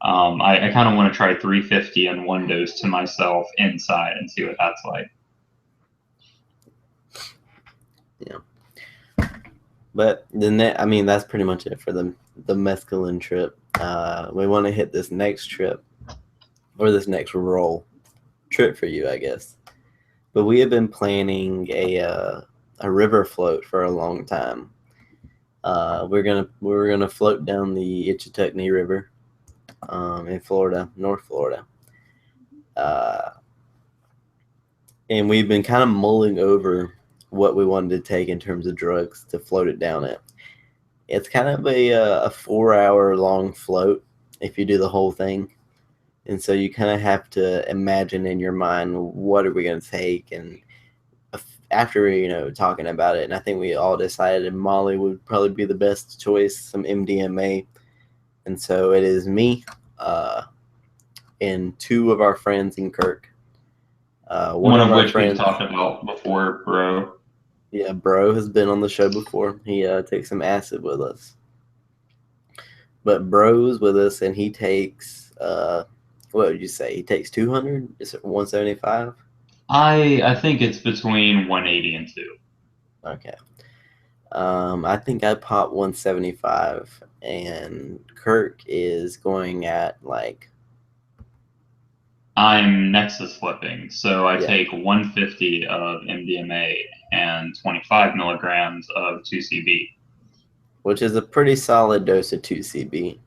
I kind of want to try 350 in one dose to myself inside and see what that's like. Yeah. But that's pretty much it for the mescaline trip. We want to hit this next trip, or this next trip for you, I guess. But we have been planning a river float for a long time. We're gonna float down the Ep12 River in Florida, North Florida. And we've been kind of mulling over what we wanted to take in terms of drugs to float it down it. It's kind of a 4-hour long float if you do the whole thing. And so you kind of have to imagine in your mind, what are we going to take? And after, talking about it, and I think we all decided Molly would probably be the best choice, some MDMA. And so it is me and two of our friends in Kirk. One of which we've talked about before, Bro. Yeah, Bro has been on the show before. He takes some acid with us. But Bro's with us, and he takes, what would you say? He takes 200? Is it 175? I think it's between 180 and 2. Okay. I think I popped 175, and Kirk is going at like... I'm Nexus flipping, so I take 150 of MDMA and 25 milligrams of 2CB. Which is a pretty solid dose of 2CB.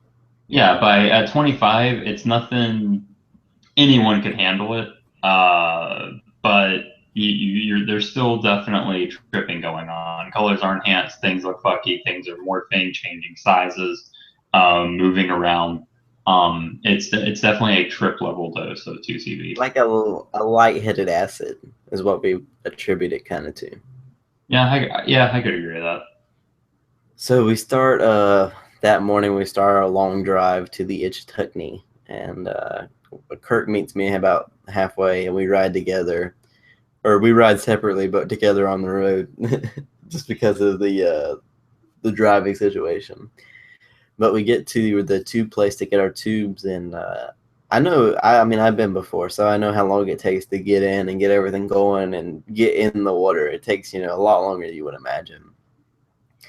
Yeah, at 25, it's nothing. Anyone could handle it, but there's still definitely tripping going on. Colors are enhanced, things look fucky, things are morphing, changing sizes, moving around. It's definitely a trip level dose of 2CB. Like a light-headed acid is what we attribute it kind of to. Yeah, I could agree with that. So we start that morning. We start our long drive to the Ep12, and Kirk meets me about halfway, and we ride together, or we ride separately but together on the road, just because of the driving situation. But we get to the tube place to get our tubes, and I've been before, so I know how long it takes to get in and get everything going and get in the water. It takes a lot longer than you would imagine.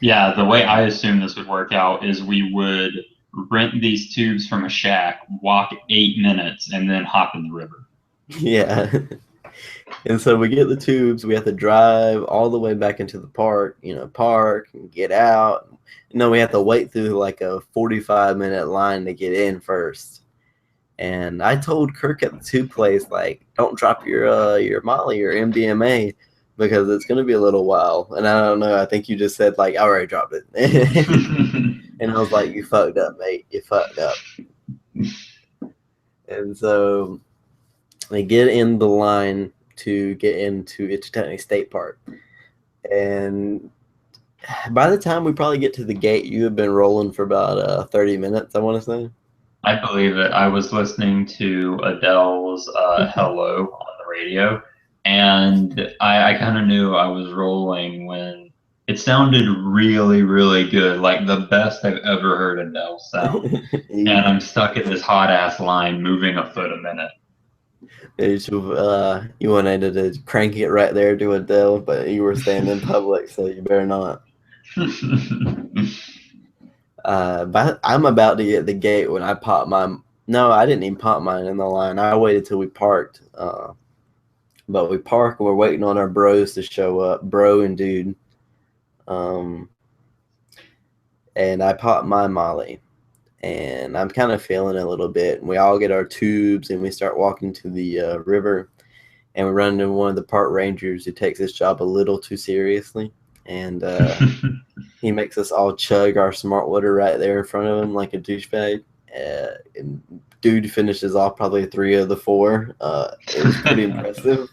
Yeah, the way I assume this would work out is we would rent these tubes from a shack, walk 8 minutes, and then hop in the river. Yeah. And so we get the tubes. We have to drive all the way back into the park, park and get out. We have to wait through like a 45-minute line to get in first. And I told Kirk at the tube place, like, don't drop your Molly or MDMA. because it's going to be a little while. And I don't know, I think you just said, like, I already dropped it. And I was like, you fucked up, mate. You fucked up. And so they get in the line to get into Itchitani State Park. And by the time we probably get to the gate, you have been rolling for about 30 minutes, I want to say. I believe it. I was listening to Adele's Hello on the radio, and I kind of knew I was rolling when it sounded really, really good, like the best I've ever heard Adele sound. And I'm stuck in this hot-ass line moving a foot a minute. You wanted to crank it right there to Adele, but you were staying in public, so you better not. But I'm about to get the gate when I pop mine. No, I didn't even pop mine in the line. I waited till we parked. But we park and we're waiting on our bros to show up, bro and dude. And I pop my Molly, and I'm kind of feeling it a little bit. And we all get our tubes and we start walking to the river, and we run into one of the park rangers who takes his job a little too seriously. And he makes us all chug our smart water right there in front of him like a douchebag. And dude finishes off probably 3 of the 4. It was pretty impressive.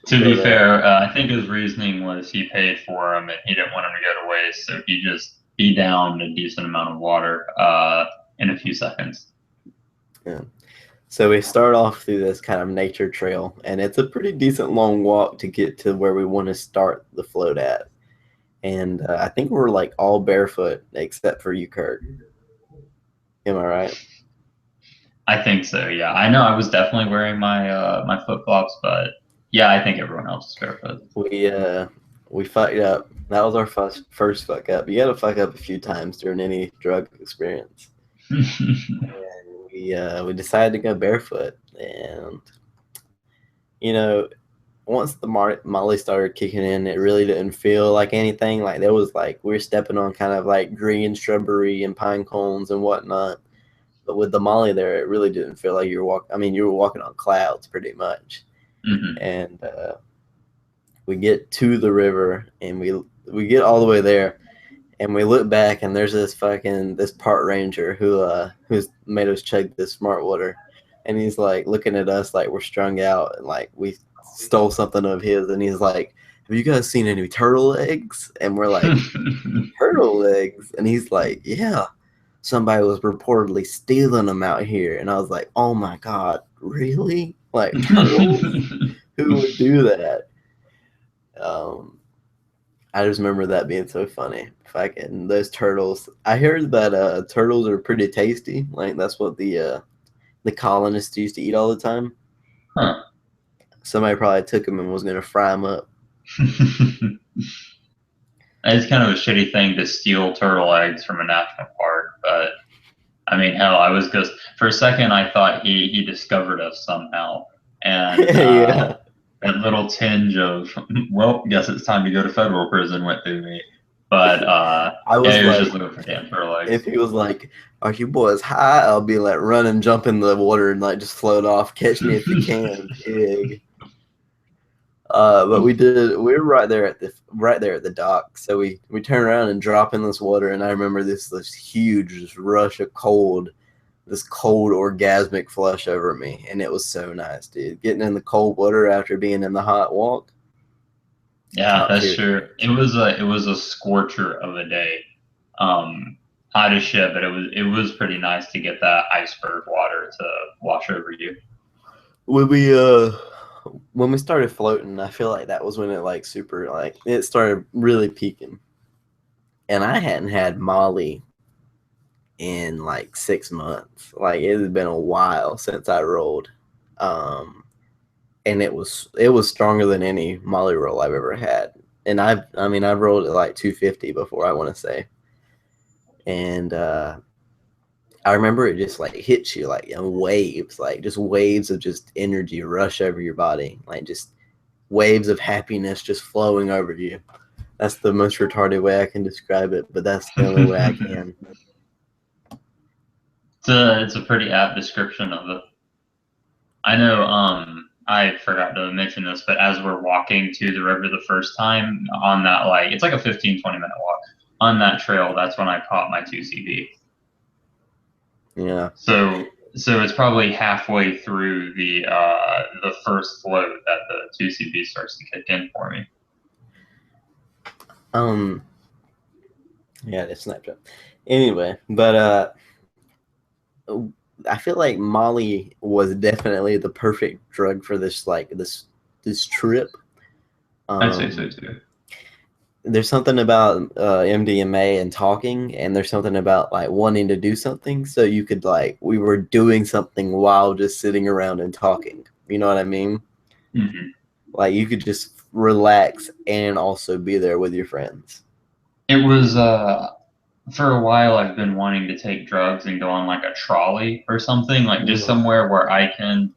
To be fair, I think his reasoning was he paid for him and he didn't want him to go to waste, so he downed a decent amount of water in a few seconds. Yeah. So we start off through this kind of nature trail, and it's a pretty decent long walk to get to where we want to start the float at. And I think we're like all barefoot except for you, Kurt. Am I right? I think so, yeah. I know I was definitely wearing my my flip-flops, but yeah, I think everyone else is barefoot. We fucked up. That was our first fuck up. You got to fuck up a few times during any drug experience. And we decided to go barefoot. And, you know, once the Molly started kicking in, it really didn't feel like anything. Like there was like, we were stepping on kind of like green shrubbery and pine cones and whatnot. But with the Molly there, it really didn't feel like you were walking. I mean, you were walking on clouds pretty much. Mm-hmm. And we get to the river, and we get all the way there, and we look back, and there's this park ranger who's made us chug this smart water, and he's like looking at us like we're strung out and like we stole something of his, and he's like, "Have you guys seen any turtle eggs?" And we're like, "Turtle eggs?" And he's like, "Yeah. Somebody was reportedly stealing them out here." And I was like, "Oh my God, really? Like turtles? Who would do that?" I just remember that being so funny. Fucking those turtles. I heard that turtles are pretty tasty. Like that's what the colonists used to eat all the time. Huh. Somebody probably took them and was gonna fry them up. It's kind of a shitty thing to steal turtle eggs from a national park, but I mean, hell, I was just for a second I thought he discovered us somehow, and Yeah. that little tinge of well, guess it's time to go to federal prison went through me. But I was yeah, he was like, just looking for damn turtle eggs. if he was like, "Are you boys high?" I'll be like, run and jump in the water and like just float off. Catch me if you can, pig. But we were right there at the dock. So we turn around and drop in this water, and I remember this huge rush of this cold orgasmic flush over me, and it was so nice, dude. Getting in the cold water after being in the hot walk. Yeah, that's true. It was a scorcher of a day. Hot as shit, but it was pretty nice to get that iceberg water to wash over you. When we started floating, I feel like that was when it started really peaking. And I hadn't had Molly in like 6 months. Like it had been a while since I rolled. And it was stronger than any Molly roll I've ever had. And I've rolled at like 250 before, I want to say. And I remember it just like hits you like in waves, like just waves of just energy rush over your body, like just waves of happiness just flowing over you. That's the most retarded way I can describe it, but that's the only way I can. It's a pretty apt description of it. I know I forgot to mention this, but as we're walking to the river the first time on that, like, it's like a 15, 20-minute walk on that trail, that's when I caught my 2CB. Yeah. So it's probably halfway through the first float that the 2CB starts to kick in for me. Yeah, it's Snapchat. Anyway, but I feel like Molly was definitely the perfect drug for this, like this trip. I'd say so too. There's something about MDMA and talking, and there's something about like wanting to do something. So you could like we were doing something while just sitting around and talking. You know what I mean? Mm-hmm. Like you could just relax and also be there with your friends. It was for a while I've been wanting to take drugs and go on like a trolley or something, like just somewhere where I can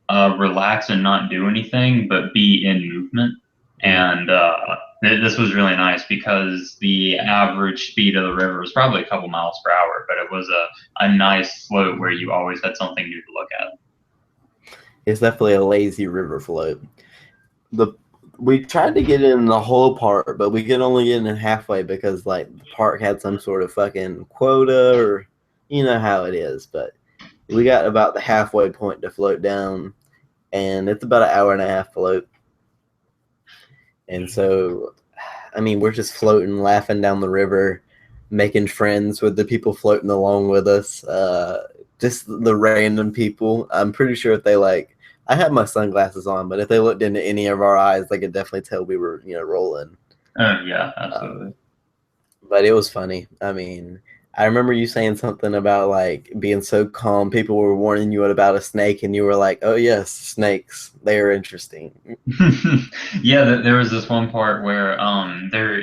relax and not do anything but be in movement. And this was really nice because the average speed of the river was probably a couple miles per hour, but it was a nice float where you always had something new to look at. It's definitely a lazy river float. We tried to get in the whole part, but we could only get in halfway because like the park had some sort of fucking quota, or you know how it is. But we got about the halfway point to float down, and it's about an hour and a half float. And so, I mean, we're just floating, laughing down the river, making friends with the people floating along with us. Just the random people. I'm pretty sure if they like, I had my sunglasses on, but if they looked into any of our eyes, they could definitely tell we were, rolling. Yeah, absolutely. But it was funny. I mean, I remember you saying something about like being so calm. People were warning you about a snake, and you were like, "Oh yes, snakes. They are interesting." Yeah, there was this one part where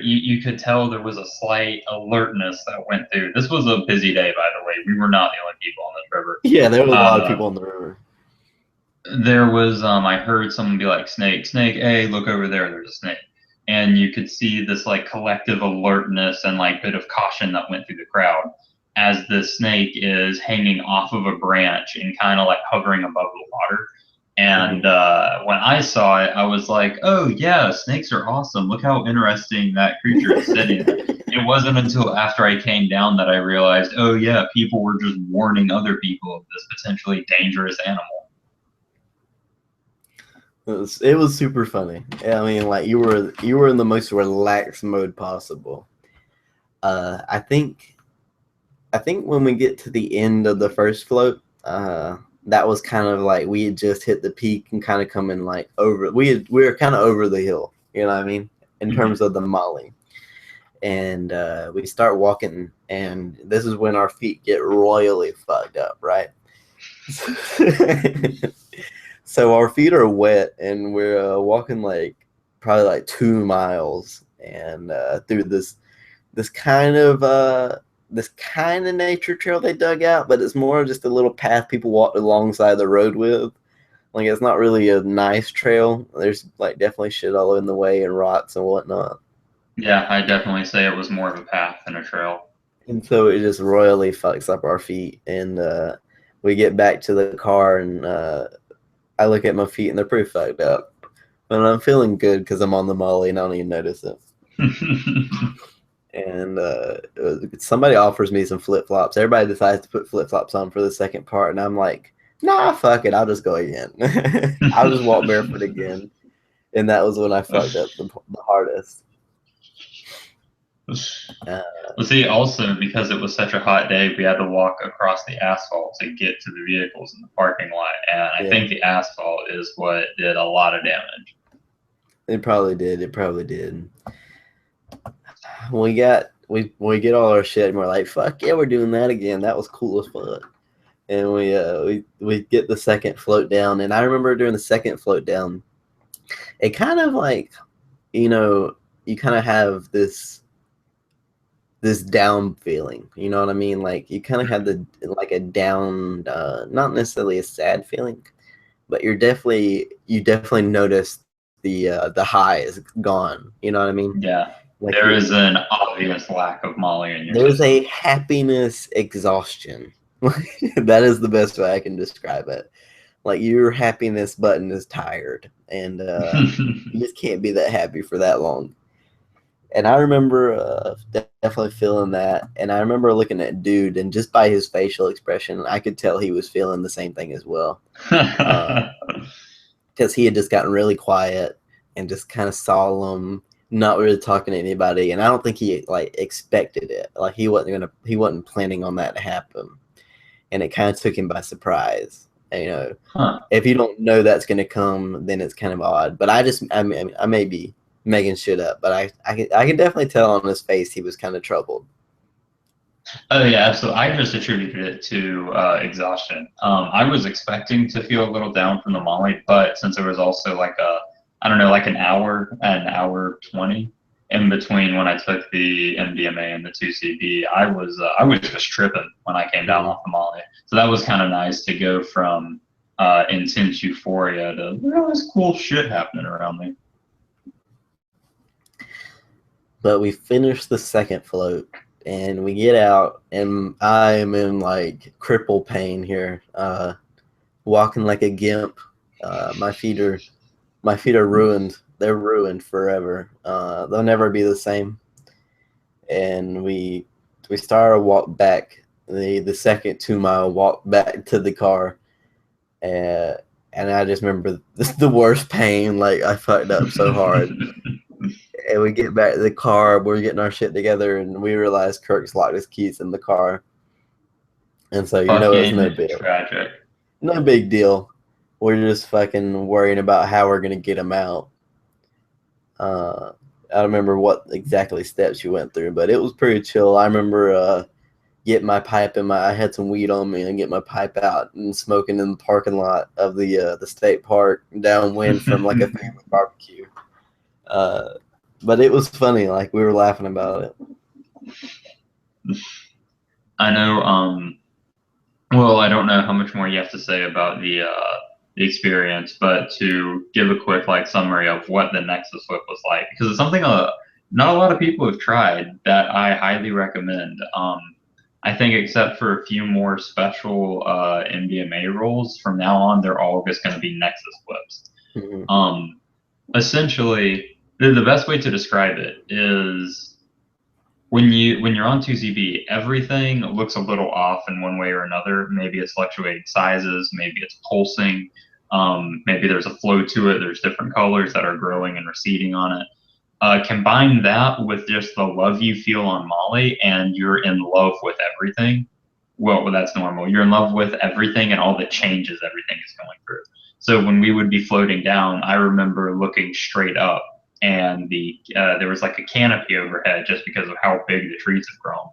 you could tell there was a slight alertness that went through. This was a busy day, by the way. We were not the only people on this river. Yeah, there were a lot of people on the river. There was I heard someone be like, "Snake, snake, hey, look over there, there's a snake." And you could see this like collective alertness and like bit of caution that went through the crowd as the snake is hanging off of a branch and kind of like hovering above the water. And when I saw it, I was like, "Oh yeah, snakes are awesome. Look how interesting that creature is sitting." It wasn't until after I came down that I realized, "Oh yeah, people were just warning other people of this potentially dangerous animal." It was super funny. I mean, like you were in the most relaxed mode possible. I think when we get to the end of the first float, that was kind of like we had just hit the peak and kind of coming like over. We were kind of over the hill. You know what I mean? In terms of the Molly, and we start walking, and this is when our feet get royally fucked up, right? So our feet are wet, and we're walking like probably like 2 miles, and through this kind of nature trail they dug out, but it's more just a little path people walked alongside the road with. Like it's not really a nice trail. There's like definitely shit all in the way and rocks and whatnot. Yeah, I definitely say it was more of a path than a trail. And so it just royally fucks up our feet, and we get back to the car, and I look at my feet and they're pretty fucked up. But I'm feeling good because I'm on the Molly and I don't even notice it. And somebody offers me some flip flops. Everybody decides to put flip flops on for the second part, and I'm like, nah, fuck it. I'll just go again. I'll just walk barefoot again. And that was when I fucked up the hardest. Well, see, also because it was such a hot day, we had to walk across the asphalt to get to the vehicles in the parking lot, and I think the asphalt is what did a lot of damage. It probably did. It probably did. We get all our shit, and we're like, fuck yeah, we're doing that again. That was cool as fuck. And we get the second float down, and I remember during the second float down, it kind of like, you kind of have this down feeling, you know what I mean? Like you kind of have a down, not necessarily a sad feeling, but you definitely notice the high is gone. You know what I mean? Yeah, like there is an obvious lack of Molly in your There's system. a happiness exhaustion. That is the best way I can describe it. Like your happiness button is tired, and you just can't be that happy for that long. And I remember definitely feeling that. And I remember looking at dude, and just by his facial expression, I could tell he was feeling the same thing as well. Because he had just gotten really quiet and just kind of solemn, not really talking to anybody. And I don't think he like expected it. Like he wasn't planning on that to happen. And it kind of took him by surprise. And, you know, if you don't know that's going to come, then it's kind of odd. But I may be making shit up, but I can definitely tell on his face he was kind of troubled. Oh yeah, so I just attributed it to exhaustion. I was expecting to feel a little down from the Molly, but since it was also like I don't know, like an hour 20 in between when I took the MDMA and the 2CB, I was just tripping when I came down off the Molly. So that was kind of nice to go from intense euphoria to this cool shit happening around me. But we finished the second float, and we get out, and I'm in like cripple pain here, walking like a gimp. My feet are ruined. They're ruined forever. They'll never be the same. And we started a walk back, the second 2-mile walk back to the car, and I just remember the worst pain. Like I fucked up so hard. And we get back to the car, we're getting our shit together, and we realize Kirk's locked his keys in the car. And so, you know, it's no big tragic. No big deal. We're just fucking worrying about how we're going to get him out. I don't remember what exactly steps you went through, but it was pretty chill. I remember getting my pipe I had some weed on me, and get my pipe out and smoking in the parking lot of the state park downwind from like a family barbecue. But it was funny. Like we were laughing about it. I know. Well, I don't know how much more you have to say about the experience, but to give a quick like summary of what the Nexus whip was like, because it's something not a lot of people have tried that I highly recommend. I think except for a few more special MDMA rolls, from now on they're all just going to be Nexus whips. Mm-hmm. Essentially, the best way to describe it is when you're on 2CB, everything looks a little off in one way or another. Maybe it's fluctuating sizes, maybe it's pulsing, maybe there's a flow to it. There's different colors that are growing and receding on it. Combine that with just the love you feel on Molly, and you're in love with everything. Well, that's normal. You're in love with everything and all the changes everything is going through. So when we would be floating down, I remember looking straight up, and there was like a canopy overhead just because of how big the trees have grown,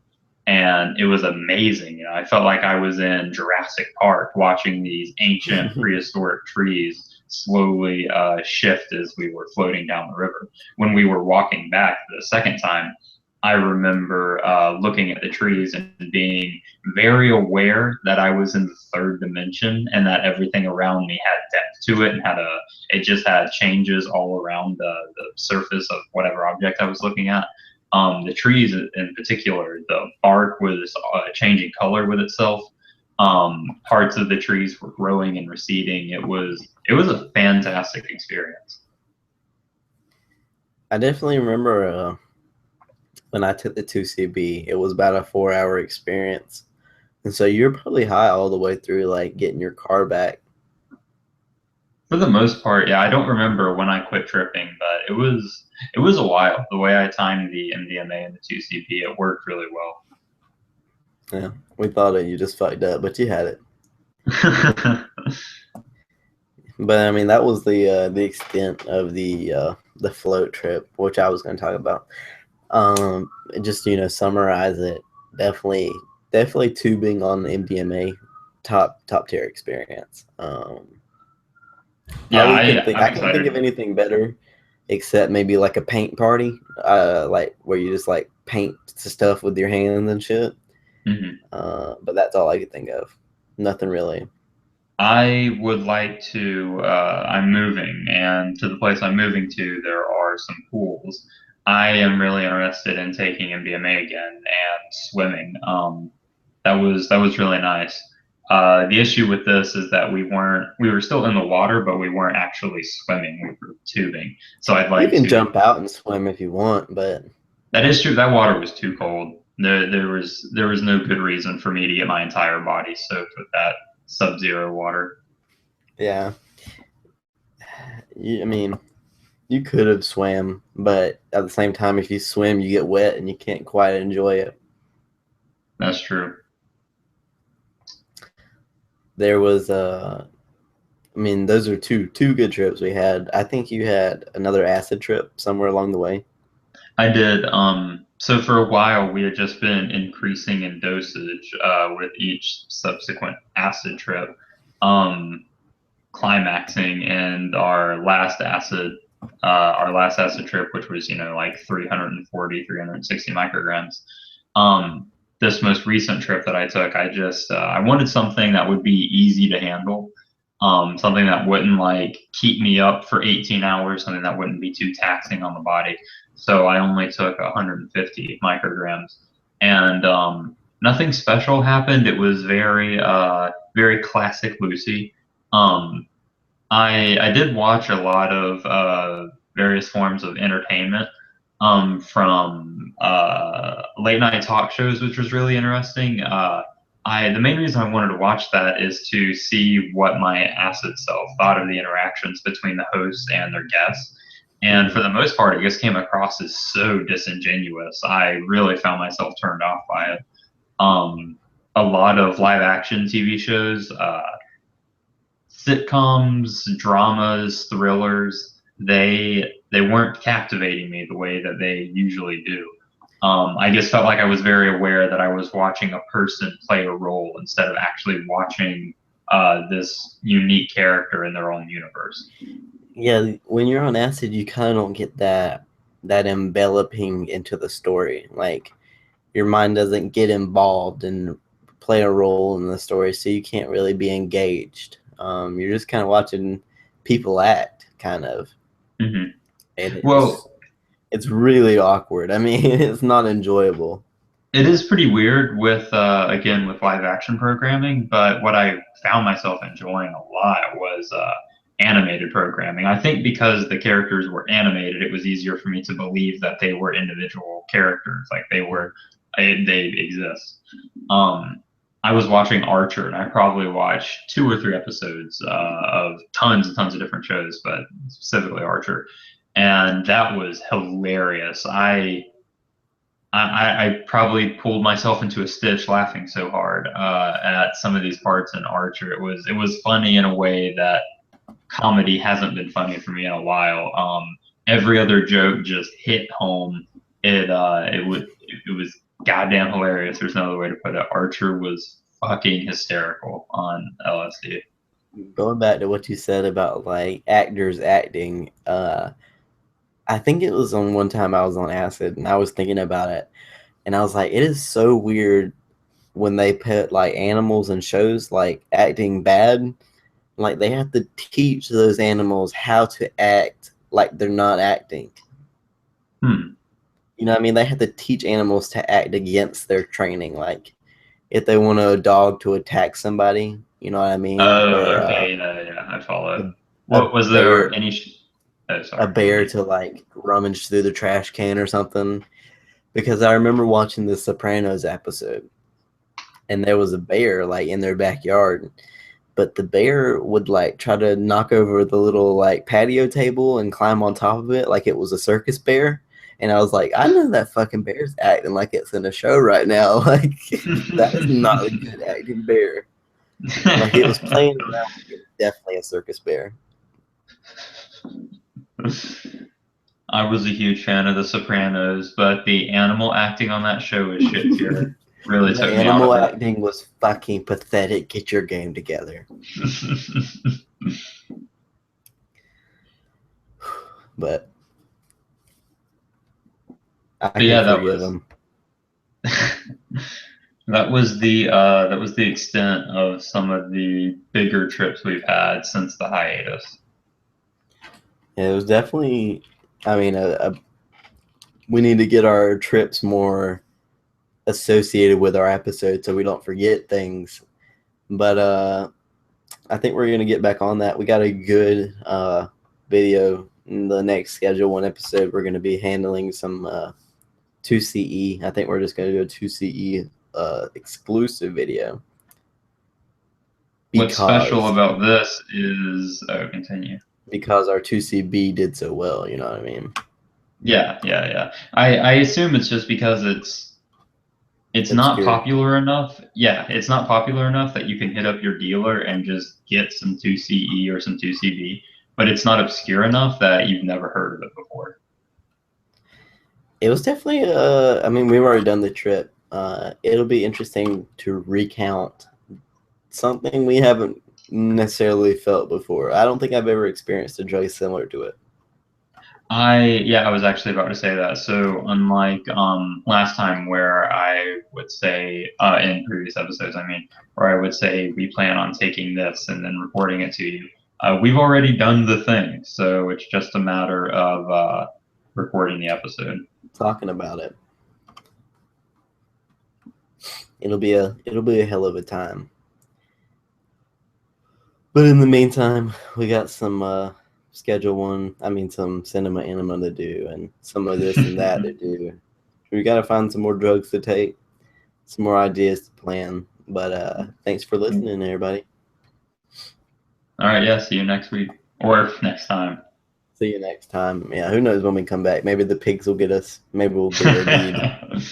and it was amazing. You know, I felt like I was in Jurassic Park watching these ancient prehistoric trees slowly shift as we were floating down the river. When we were walking back the second time, I remember looking at the trees and being very aware that I was in the third dimension, and that everything around me had depth to it, and it just had changes all around the surface of whatever object I was looking at. The trees in particular, the bark was changing color with itself. Parts of the trees were growing and receding. It was a fantastic experience. I definitely remember when I took the 2CB, it was about a 4-hour experience. And so you're probably high all the way through, like getting your car back. For the most part, yeah. I don't remember when I quit tripping, but it was a while. The way I timed the MDMA and the 2CB, it worked really well. Yeah, we thought that you just fucked up, but you had it. But I mean, that was the extent of the float trip, which I was going to talk about. Just, you know, summarize it. Definitely tubing on the MDMA, top tier experience. Yeah, I can't think of anything better, except maybe like a paint party, like where you just like paint stuff with your hands and shit. Mm-hmm. But that's all I could think of. Nothing really. I would like to. I'm moving, and to the place I'm moving to, there are some pools. I am really interested in taking MDMA again and swimming. That was really nice. The issue with this is that we were still in the water, but we weren't actually swimming. We were tubing. So I'd You like can to. jump out and swim if you want, but That is true. That water was too cold. There was no good reason for me to get my entire body soaked with that sub-zero water. yeah. I mean, you could have swam, but at the same time, if you swim, you get wet and you can't quite enjoy it. That's true. There was I mean, those are two good trips we had. I think you had another acid trip somewhere along the way. I did. So for a while, we had just been increasing in dosage with each subsequent acid trip, climaxing, and our last acid trip, which was like 340, 360 micrograms. This most recent trip that I took, I wanted something that would be easy to handle. Something that wouldn't like keep me up for 18 hours, something that wouldn't be too taxing on the body. So I only took 150 micrograms, and nothing special happened. It was very classic Lucy. Um, I did watch a lot of various forms of entertainment from late night talk shows, which was really interesting. The main reason I wanted to watch that is to see what my acid self thought of the interactions between the hosts and their guests. And for the most part, it just came across as so disingenuous. I really found myself turned off by it. A lot of live action TV shows, sitcoms, dramas, thrillers, they weren't captivating me the way that they usually do. I just felt like I was very aware that I was watching a person play a role instead of actually watching this unique character in their own universe. Yeah, when you're on acid, you kind of don't get that enveloping into the story. Like your mind doesn't get involved and play a role in the story, so you can't really be engaged. You're just kind of watching people act, kind of, Mm-hmm. and Well, it's really awkward. I mean, it's not enjoyable. it is pretty weird with again with live action programming, but what I found myself enjoying a lot was animated programming. I think because the characters were animated, it was easier for me to believe that they were individual characters, like they exist. I was watching Archer, and I probably watched 2 or 3 episodes of tons and tons of different shows, but specifically Archer, and that was hilarious. I probably pulled myself into a stitch laughing so hard at some of these parts in Archer. It was funny in a way that comedy hasn't been funny for me in a while. Every other joke just hit home. It was goddamn hilarious. There's no other way to put it. Archer was fucking hysterical on LSD. Going back to what you said about like actors acting, I think it was on one time I was on acid and I was thinking about it, and I was like, it is so weird when they put like animals in shows like acting bad. Like they have to teach those animals how to act like they're not acting. You know what I mean? They have to teach animals to act against their training. Like if they want a dog to attack somebody, you know what I mean? Oh, Or okay, yeah, I follow. a What was there bear any? Oh, a sorry. bear to like rummage through the trash can or something. Because I remember watching the Sopranos episode, and there was a bear like in their backyard, but the bear would like try to knock over the little like patio table and climb on top of it like it was a circus bear. And I was like, I know that fucking bear's acting like it's in a show right now. Like that is not a good acting bear. Like it was playing around like it's definitely a circus bear. I was a huge fan of The Sopranos, but the animal acting on that show is shit tier. Really The took me out of animal it. acting was fucking pathetic. Get your game together. But I But can yeah, forgive him. that was the extent of some of the bigger trips we've had since the hiatus. Yeah, it was definitely. I mean, we need to get our trips more associated with our episodes so we don't forget things. But I think we're gonna get back on that. We got a good video in the next Schedule 1 episode. We're gonna be handling some 2CE. I think we're just gonna do a 2CE exclusive video. What's special about this is continue. Because our 2CB did so well, you know what I mean? Yeah. I assume it's just because it's not popular enough. Yeah, it's not popular enough that you can hit up your dealer and just get some 2CE or some 2CB, but it's not obscure enough that you've never heard of it before. It was definitely, I mean, we've already done the trip. It'll be interesting to recount something we haven't necessarily felt before. I don't think I've ever experienced a drug similar to it. I was actually about to say that. So unlike last time where I would say in previous episodes, I mean, where I would say we plan on taking this and then reporting it to you, we've already done the thing. So it's just a matter of recording the episode. Talking about it. It'll be a hell of a time. But in the meantime, we got some Schedule 1, I mean some cinema anima to do and some of this and that to do. We got to find some more drugs to take, some more ideas to plan. But thanks for listening, everybody. All right, yeah, see you next week or next time. See you next time. Yeah, who knows when we come back? Maybe the pigs will get us. Maybe we'll get a lead.